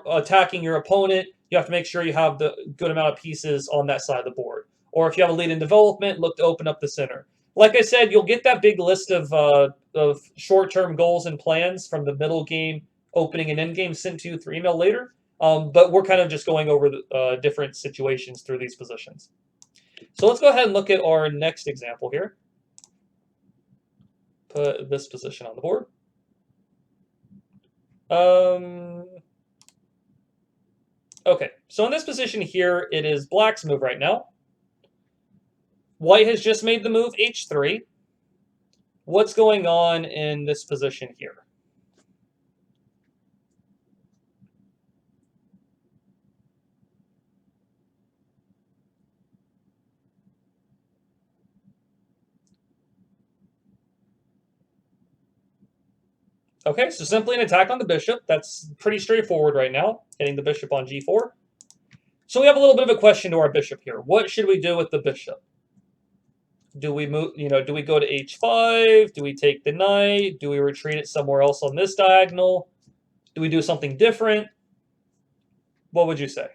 attacking your opponent. You have to make sure you have the good amount of pieces on that side of the board. Or if you have a lead in development, look to open up the center. Like I said, you'll get that big list of short-term goals and plans from the middle game, opening, and end game sent to you through email later. But we're kind of just going over the different situations through these positions. So let's go ahead and look at our next example here. Put this position on the board. Okay, so in this position here, it is black's move right now. White has just made the move h3. What's going on in this position here? Okay, so simply an attack on the bishop. That's pretty straightforward right now, hitting the bishop on g4. So we have a little bit of a question to our bishop here. What should we do with the bishop? Do we move, do we go to h5? Do we take the knight? Do we retreat it somewhere else on this diagonal? Do we do something different? What would you say?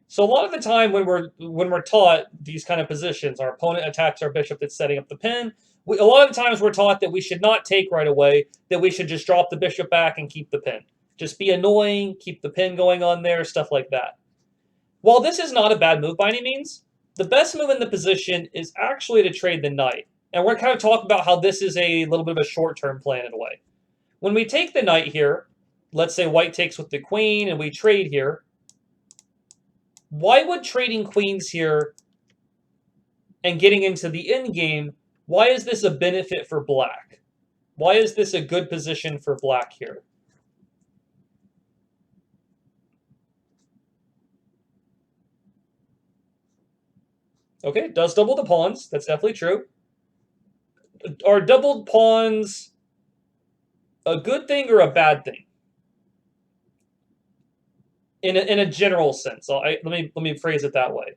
So a lot of the time when we're taught these kind of positions, our opponent attacks our bishop that's setting up the pin. A lot of the times we're taught that we should not take right away, that we should just drop the bishop back and keep the pin. Just be annoying, keep the pin going on there, stuff like that. While this is not a bad move by any means, the best move in the position is actually to trade the knight. And we're kind of talking about how this is a little bit of a short-term plan in a way. When we take the knight here, let's say white takes with the queen and we trade here, why would trading queens here and getting into the endgame, why is this a benefit for black? Why is this a good position for black here? Okay, it does double the pawns. That's definitely true. Are doubled pawns a good thing or a bad thing? In a general sense, let me phrase it that way.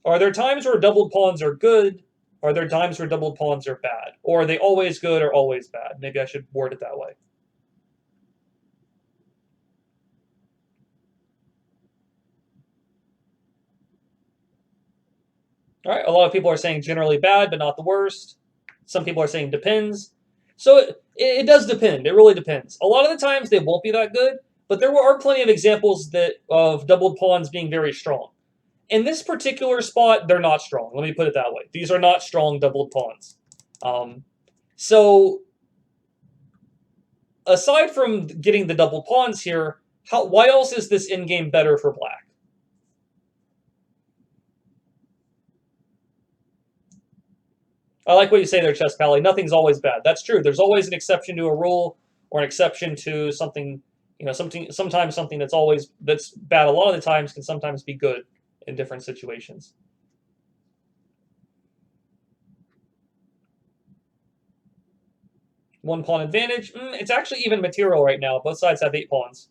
Are there times where doubled pawns are good? Are there times where doubled pawns are bad? Or are they always good or always bad? Maybe I should word it that way. All right, a lot of people are saying generally bad, but not the worst. Some people are saying depends. So it does depend. It really depends. A lot of the times they won't be that good, but there are plenty of examples of doubled pawns being very strong. In this particular spot, they're not strong. Let me put it that way. These are not strong doubled pawns. So aside from getting the doubled pawns here, why else is this endgame better for black? I like what you say there, Chess Pally. Nothing's always bad. That's true. There's always an exception to a rule or an exception to something. Sometimes something that's bad a lot of the times can sometimes be good in different situations. One pawn advantage. It's actually even material right now. Both sides have 8 pawns.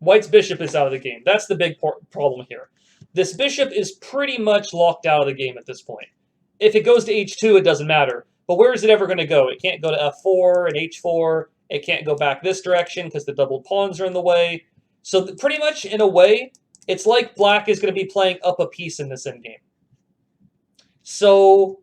White's bishop is out of the game. That's the big problem here. This bishop is pretty much locked out of the game at this point. If it goes to h2, it doesn't matter. But where is it ever going to go? It can't go to f4 and h4. It can't go back this direction because the doubled pawns are in the way. So pretty much, in a way, it's like black is going to be playing up a piece in this endgame. So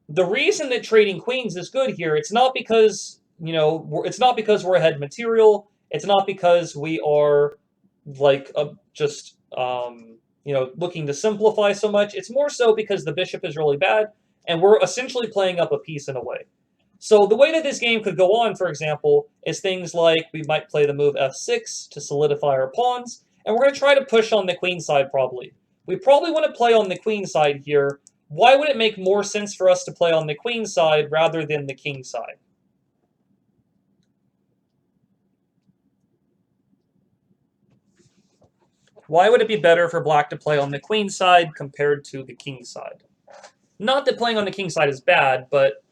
the reason that trading queens is good here, it's not because we're ahead material. It's not because we are like just looking to simplify so much. It's more so because the bishop is really bad, and we're essentially playing up a piece in a way. So the way that this game could go on, for example, is things like we might play the move f6 to solidify our pawns, and we're going to try to push on the queen side probably. We probably want to play on the queen side here. Why would it make more sense for us to play on the queen side rather than the king side? Why would it be better for black to play on the queen side compared to the king side? Not that playing on the king side is bad, but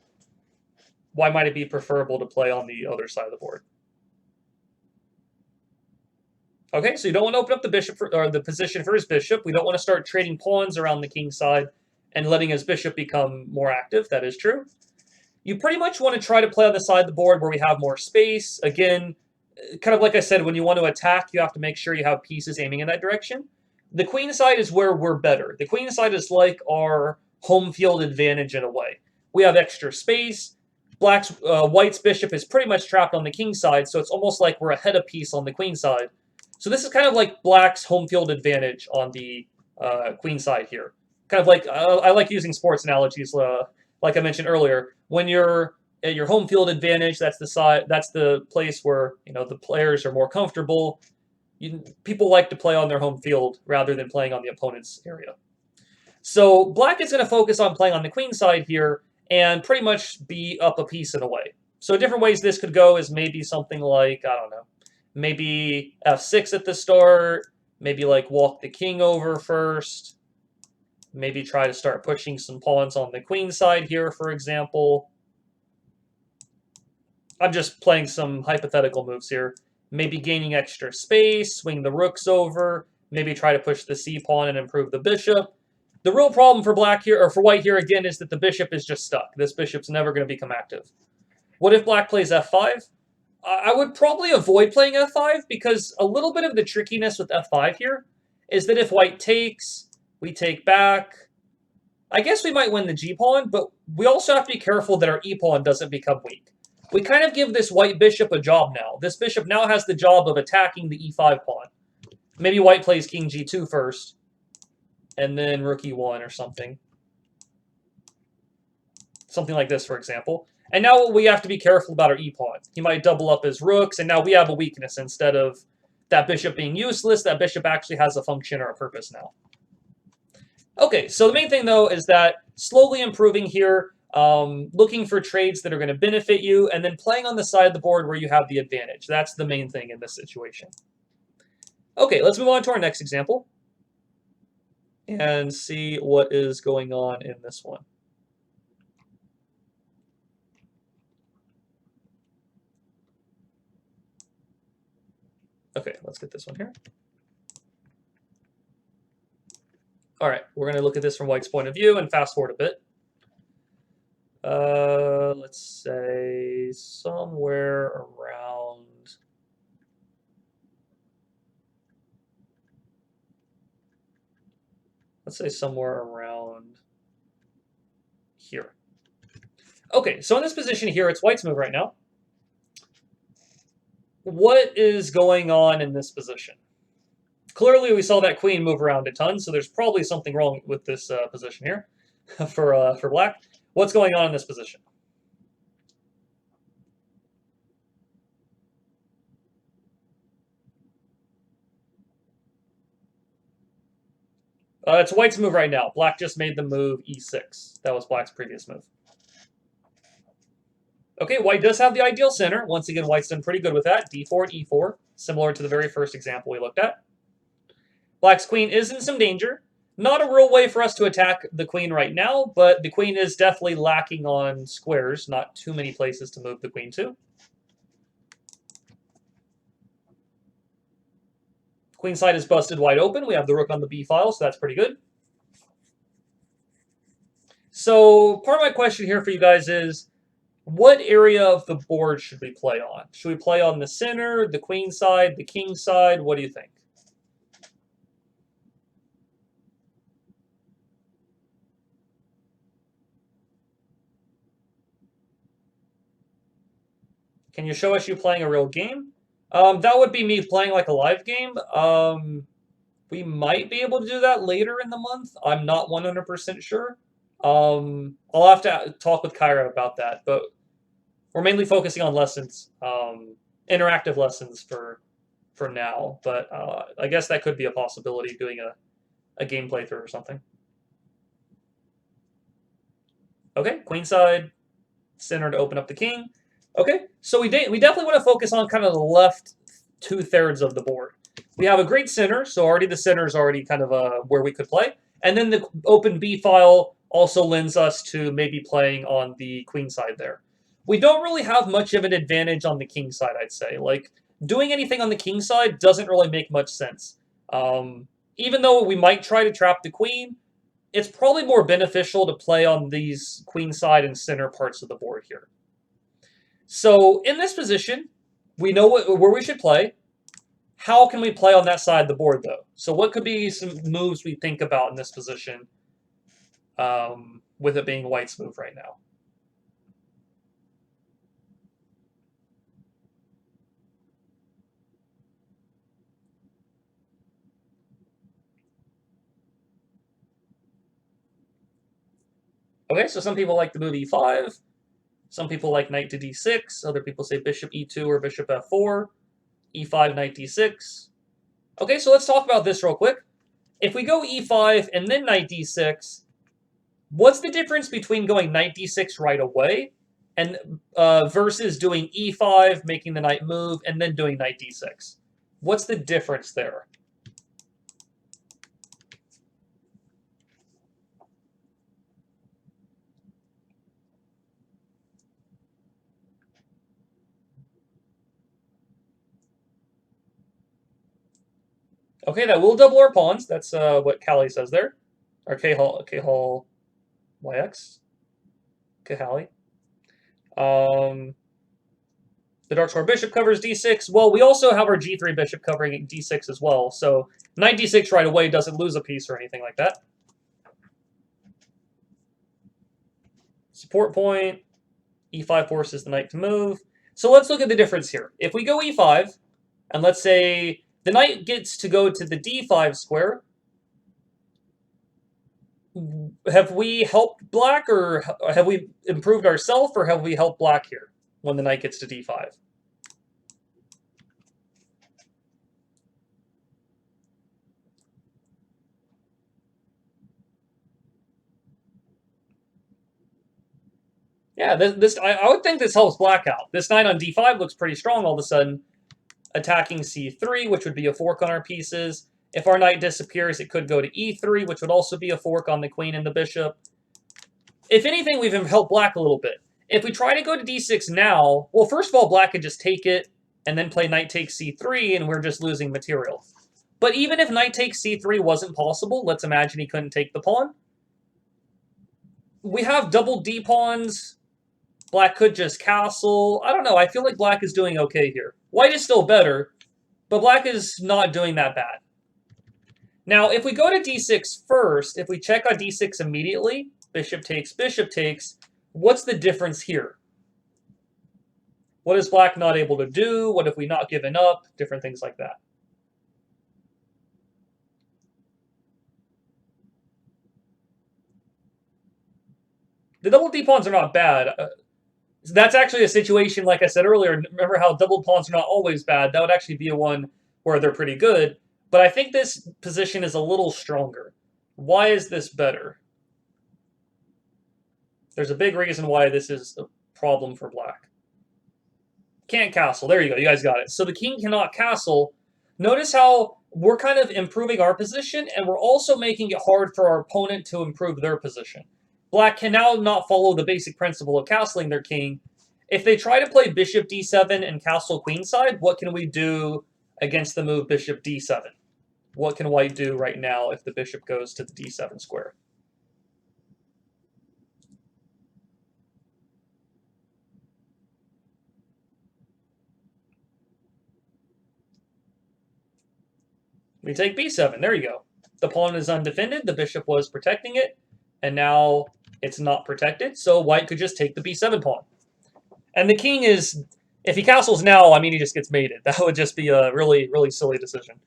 why might it be preferable to play on the other side of the board? Okay, so you don't want to open up the bishop or the position for his bishop. We don't want to start trading pawns around the king side and letting his bishop become more active. That is true. You pretty much want to try to play on the side of the board where we have more space. Again, kind of like I said, when you want to attack, you have to make sure you have pieces aiming in that direction. The queen side is where we're better. The queen side is like our home field advantage in a way. We have extra space. White's bishop is pretty much trapped on the king side, so it's almost like we're ahead a piece on the queen side. So this is kind of like black's home field advantage on the queen side here. Kind of like, I like using sports analogies, like I mentioned earlier. When you're at your home field advantage, that's the place where the players are more comfortable. People like to play on their home field rather than playing on the opponent's area. So black is going to focus on playing on the queen side here and pretty much be up a piece in a way. So different ways this could go is maybe something like, I don't know, maybe f6 at the start, maybe like walk the king over first. Maybe try to start pushing some pawns on the queen side here, for example. I'm just playing some hypothetical moves here. Maybe gaining extra space, swing the rooks over, maybe try to push the c-pawn and improve the bishop. The real problem for black here, or for white here again, is that the bishop is just stuck. This bishop's never going to become active. What if black plays f5? I would probably avoid playing f5 because a little bit of the trickiness with f5 here is that if white takes, we take back. I guess we might win the g-pawn, but we also have to be careful that our e-pawn doesn't become weak. We kind of give this white bishop a job now. This bishop now has the job of attacking the e5 pawn. Maybe white plays king g2 first, and then rook e1 or something. Something like this, for example. And now we have to be careful about our e-pawn. He might double up his rooks, and now we have a weakness. Instead of that bishop being useless, that bishop actually has a function or a purpose now. Okay, so the main thing, though, is that slowly improving here, looking for trades that are going to benefit you, and then playing on the side of the board where you have the advantage. That's the main thing in this situation. Okay, let's move on to our next example and see what is going on in this one. Okay, let's get this one here. All right, we're going to look at this from white's point of view and fast forward a bit. Let's say somewhere around... Let's say somewhere around here. Okay, so in this position here, it's white's move right now. What is going on in this position? Clearly, we saw that queen move around a ton, so there's probably something wrong with this position here for black. What's going on in this position? It's white's move right now. Black just made the move e6. That was black's previous move. Okay, white does have the ideal center. Once again, white's done pretty good with that. d4 and e4, similar to the very first example we looked at. Black's queen is in some danger. Not a real way for us to attack the queen right now, but the queen is definitely lacking on squares. Not too many places to move the queen to. Queen side is busted wide open. We have the rook on the b file, so that's pretty good. So part of my question here for you guys is, what area of the board should we play on? Should we play on the center, the queen side, the king side? What do you think? Can you show us you playing a real game? That would be me playing like a live game. We might be able to do that later in the month. I'm not 100% sure. I'll have to talk with Kyra about that, but we're mainly focusing on lessons, interactive lessons for now. But I guess that could be a possibility, doing a game playthrough or something. Okay, queenside, center to open up the king. Okay, so we definitely want to focus on kind of the left 2/3 of the board. We have a great center, so already the center is already kind of where we could play. And then the open b file also lends us to maybe playing on the queen side there. We don't really have much of an advantage on the king side, I'd say. Like, doing anything on the king side doesn't really make much sense. Even though we might try to trap the queen, it's probably more beneficial to play on these queen side and center parts of the board here. So in this position, we know where we should play. How can we play on that side of the board, though? So what could be some moves we think about in this position with it being white's move right now? Okay, so some people like the move e5. Some people like knight to d6. Other people say bishop e2 or bishop f4. e5, knight d6. Okay, so let's talk about this real quick. If we go e5 and then knight d6, what's the difference between going knight d6 right away and versus doing e5, making the knight move, and then doing knight d6? What's the difference there? Okay, that will double our pawns. That's what Callie says there. Or K-Hall YX. Kahali. Um, the Dark Square Bishop covers d6. Well, we also have our g3 Bishop covering d6 as well. So knight d6 right away doesn't lose a piece or anything like that. Support point. e5 forces the knight to move. So let's look at the difference here. If we go e5, and let's say the knight gets to go to the d5 square, have we helped black, or have we improved ourselves, or have we helped black here when the knight gets to d5? Yeah, I would think this helps black out. This knight on d5 looks pretty strong all of a sudden, attacking c3, which would be a fork on our pieces. If our knight disappears, it could go to e3, which would also be a fork on the queen and the bishop. If anything, we've helped black a little bit. If we try to go to d6 now, well, first of all, black could just take it and then play knight takes c3, and we're just losing material. But even if knight takes c3 wasn't possible, let's imagine he couldn't take the pawn. We have double d pawns. Black could just castle. I don't know. I feel like black is doing okay here. White is still better, but black is not doing that bad. Now, if we go to d6 first, if we check on d6 immediately, bishop takes, what's the difference here? What is black not able to do? What have we not given up? Different things like that. The double d pawns are not bad. That's actually a situation, like I said earlier, remember how double pawns are not always bad. That would actually be a one where they're pretty good. But I think this position is a little stronger. Why is this better? There's a big reason why this is a problem for black. Can't castle. There you go. You guys got it. So the king cannot castle. Notice how we're kind of improving our position, and we're also making it hard for our opponent to improve their position. Black can now not follow the basic principle of castling their king. If they try to play bishop d7 and castle queenside, what can we do against the move bishop d7? What can white do right now if the bishop goes to the d7 square? We take b7. There you go. The pawn is undefended. The bishop was protecting it, and now it's not protected, so white could just take the b7 pawn. And the king is, if he castles now, I mean, he just gets mated. That would just be a really, really silly decision.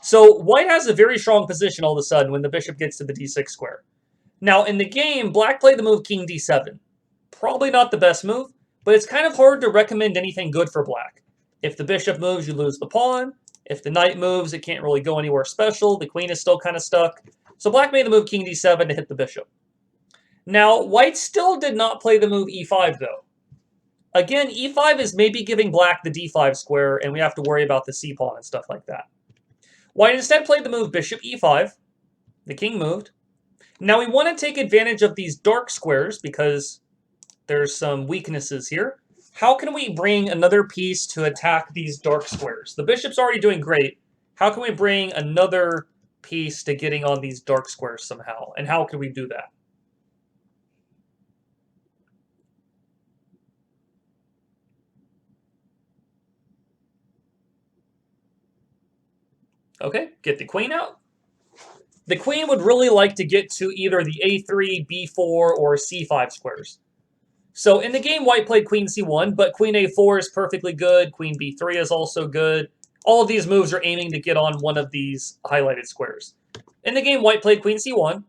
So white has a very strong position all of a sudden when the bishop gets to the d6 square. Now, in the game, black played the move king d7. Probably not the best move, but it's kind of hard to recommend anything good for black. If the bishop moves, you lose the pawn. If the knight moves, it can't really go anywhere special. The queen is still kind of stuck. So black made the move king d7 to hit the bishop. Now, white still did not play the move e5, though. Again, e5 is maybe giving black the d5 square, and we have to worry about the c-pawn and stuff like that. White instead played the move bishop e5. The king moved. Now we want to take advantage of these dark squares because there's some weaknesses here. How can we bring another piece to attack these dark squares? The bishop's already doing great. How can we bring another piece to getting on these dark squares somehow? And how can we do that? Okay, get the queen out. The queen would really like to get to either the a3, b4, or c5 squares. So in the game, white played queen c1, but queen a4 is perfectly good. Queen b3 is also good. All of these moves are aiming to get on one of these highlighted squares. In the game, white played queen c1,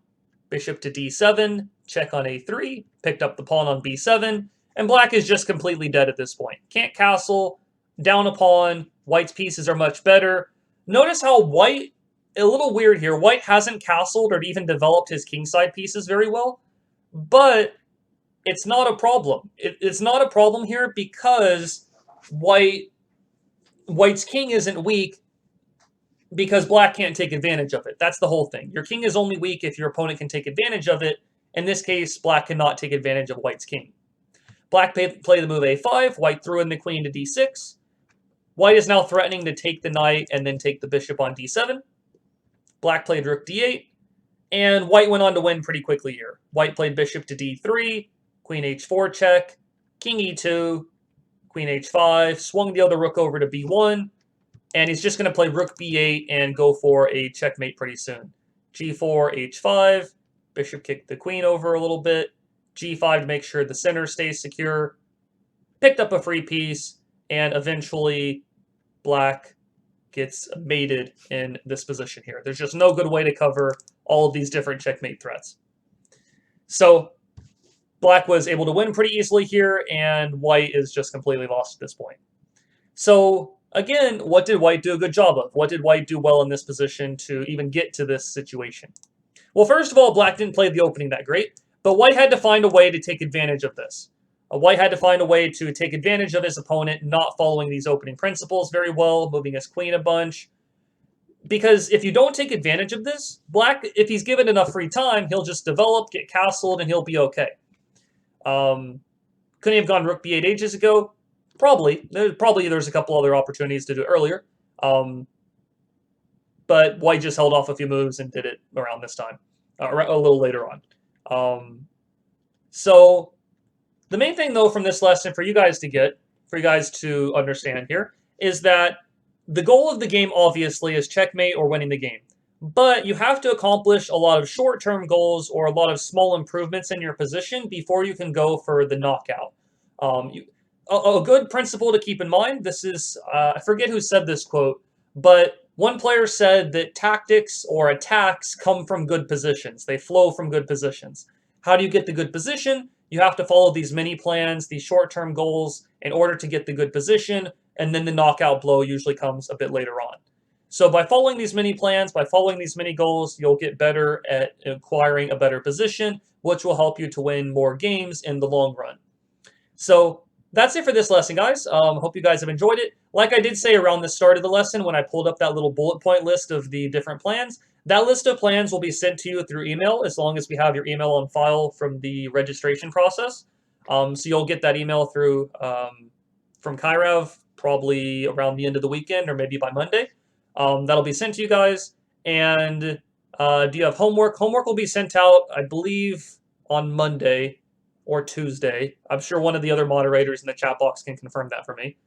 bishop to d7, check on a3, picked up the pawn on b7, and black is just completely dead at this point. Can't castle, down a pawn, white's pieces are much better. Notice how white, a little weird here, white hasn't castled or even developed his kingside pieces very well, but it's not a problem. It's not a problem here because white's king isn't weak because black can't take advantage of it. That's the whole thing. Your king is only weak if your opponent can take advantage of it. In this case, black cannot take advantage of white's king. Black played the move a5. White threw in the queen to d6. White is now threatening to take the knight and then take the bishop on d7. Black played rook d8, and white went on to win pretty quickly here. White played bishop to d3, queen h4 check, king e2, queen h5, swung the other rook over to b1, and he's just going to play rook b8 and go for a checkmate pretty soon. g4, h5, bishop kicked the queen over a little bit, g5 to make sure the center stays secure, picked up a free piece, and eventually black gets mated in this position here. There's just no good way to cover all of these different checkmate threats. So black was able to win pretty easily here, and white is just completely lost at this point. So again, what did white do a good job of? What did white do well in this position to even get to this situation? Well, first of all, black didn't play the opening that great, but white had to find a way to take advantage of this. White had to find a way to take advantage of his opponent not following these opening principles very well, moving his queen a bunch. Because if you don't take advantage of this, black, if he's given enough free time, he'll just develop, get castled, and he'll be okay. Couldn't he have gone rook b8 ages ago? Probably. There's a couple other opportunities to do it earlier. But white just held off a few moves and did it around this time, a little later on. So the main thing, though, from this lesson for you guys to understand here, is that the goal of the game, obviously, is checkmate or winning the game. But you have to accomplish a lot of short-term goals or a lot of small improvements in your position before you can go for the knockout. A good principle to keep in mind, this is, I forget who said this quote, but one player said that tactics or attacks come from good positions. They flow from good positions. How do you get the good position? You have to follow these mini plans, these short-term goals, in order to get the good position, and then the knockout blow usually comes a bit later on. So by following these mini plans, by following these mini goals, you'll get better at acquiring a better position, which will help you to win more games in the long run. So that's it for this lesson, guys. Hope you guys have enjoyed it. Like I did say around the start of the lesson, when I pulled up that little bullet point list of the different plans, that list of plans will be sent to you through email as long as we have your email on file from the registration process. So you'll get that email through from Kairev probably around the end of the weekend or maybe by Monday. That'll be sent to you guys. And do you have homework? Homework will be sent out, I believe, on Monday or Tuesday. I'm sure one of the other moderators in the chat box can confirm that for me.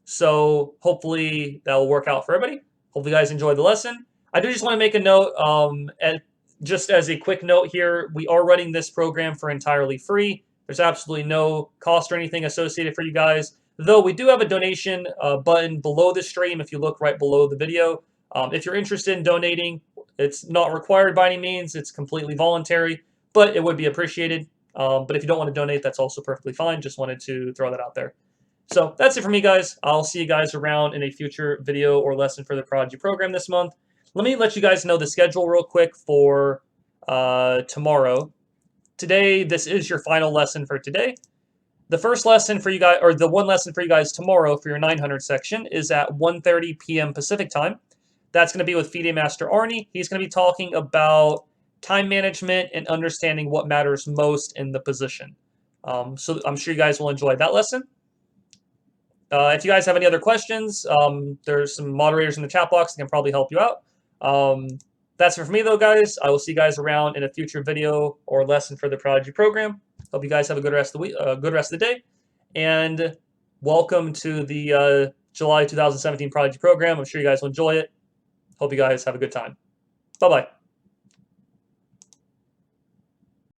So hopefully that will work out for everybody. Hope you guys enjoyed the lesson. I do just want to make a note, just as a quick note here, we are running this program for entirely free. There's absolutely no cost or anything associated for you guys, though we do have a donation button below the stream if you look right below the video. If you're interested in donating, it's not required by any means. It's completely voluntary, but it would be appreciated. But if you don't want to donate, that's also perfectly fine. Just wanted to throw that out there. So that's it for me, guys. I'll see you guys around in a future video or lesson for the Prodigy program this month. Let me let you guys know the schedule real quick for tomorrow. Today, this is your final lesson for today. The first lesson for you guys, or the one lesson for you guys tomorrow for your 900 section is at 1:30 p.m. Pacific time. That's going to be with FIDE Master Arnie. He's going to be talking about time management and understanding what matters most in the position. So I'm sure you guys will enjoy that lesson. If you guys have any other questions, there's some moderators in the chat box that can probably help you out. That's it for me, though, guys. I will see you guys around in a future video or lesson for the Prodigy program. Hope you guys have a good rest of the week, good rest of the day, and welcome to the July 2017 Prodigy program. I'm sure you guys will enjoy it. Hope you guys have a good time. Bye-bye.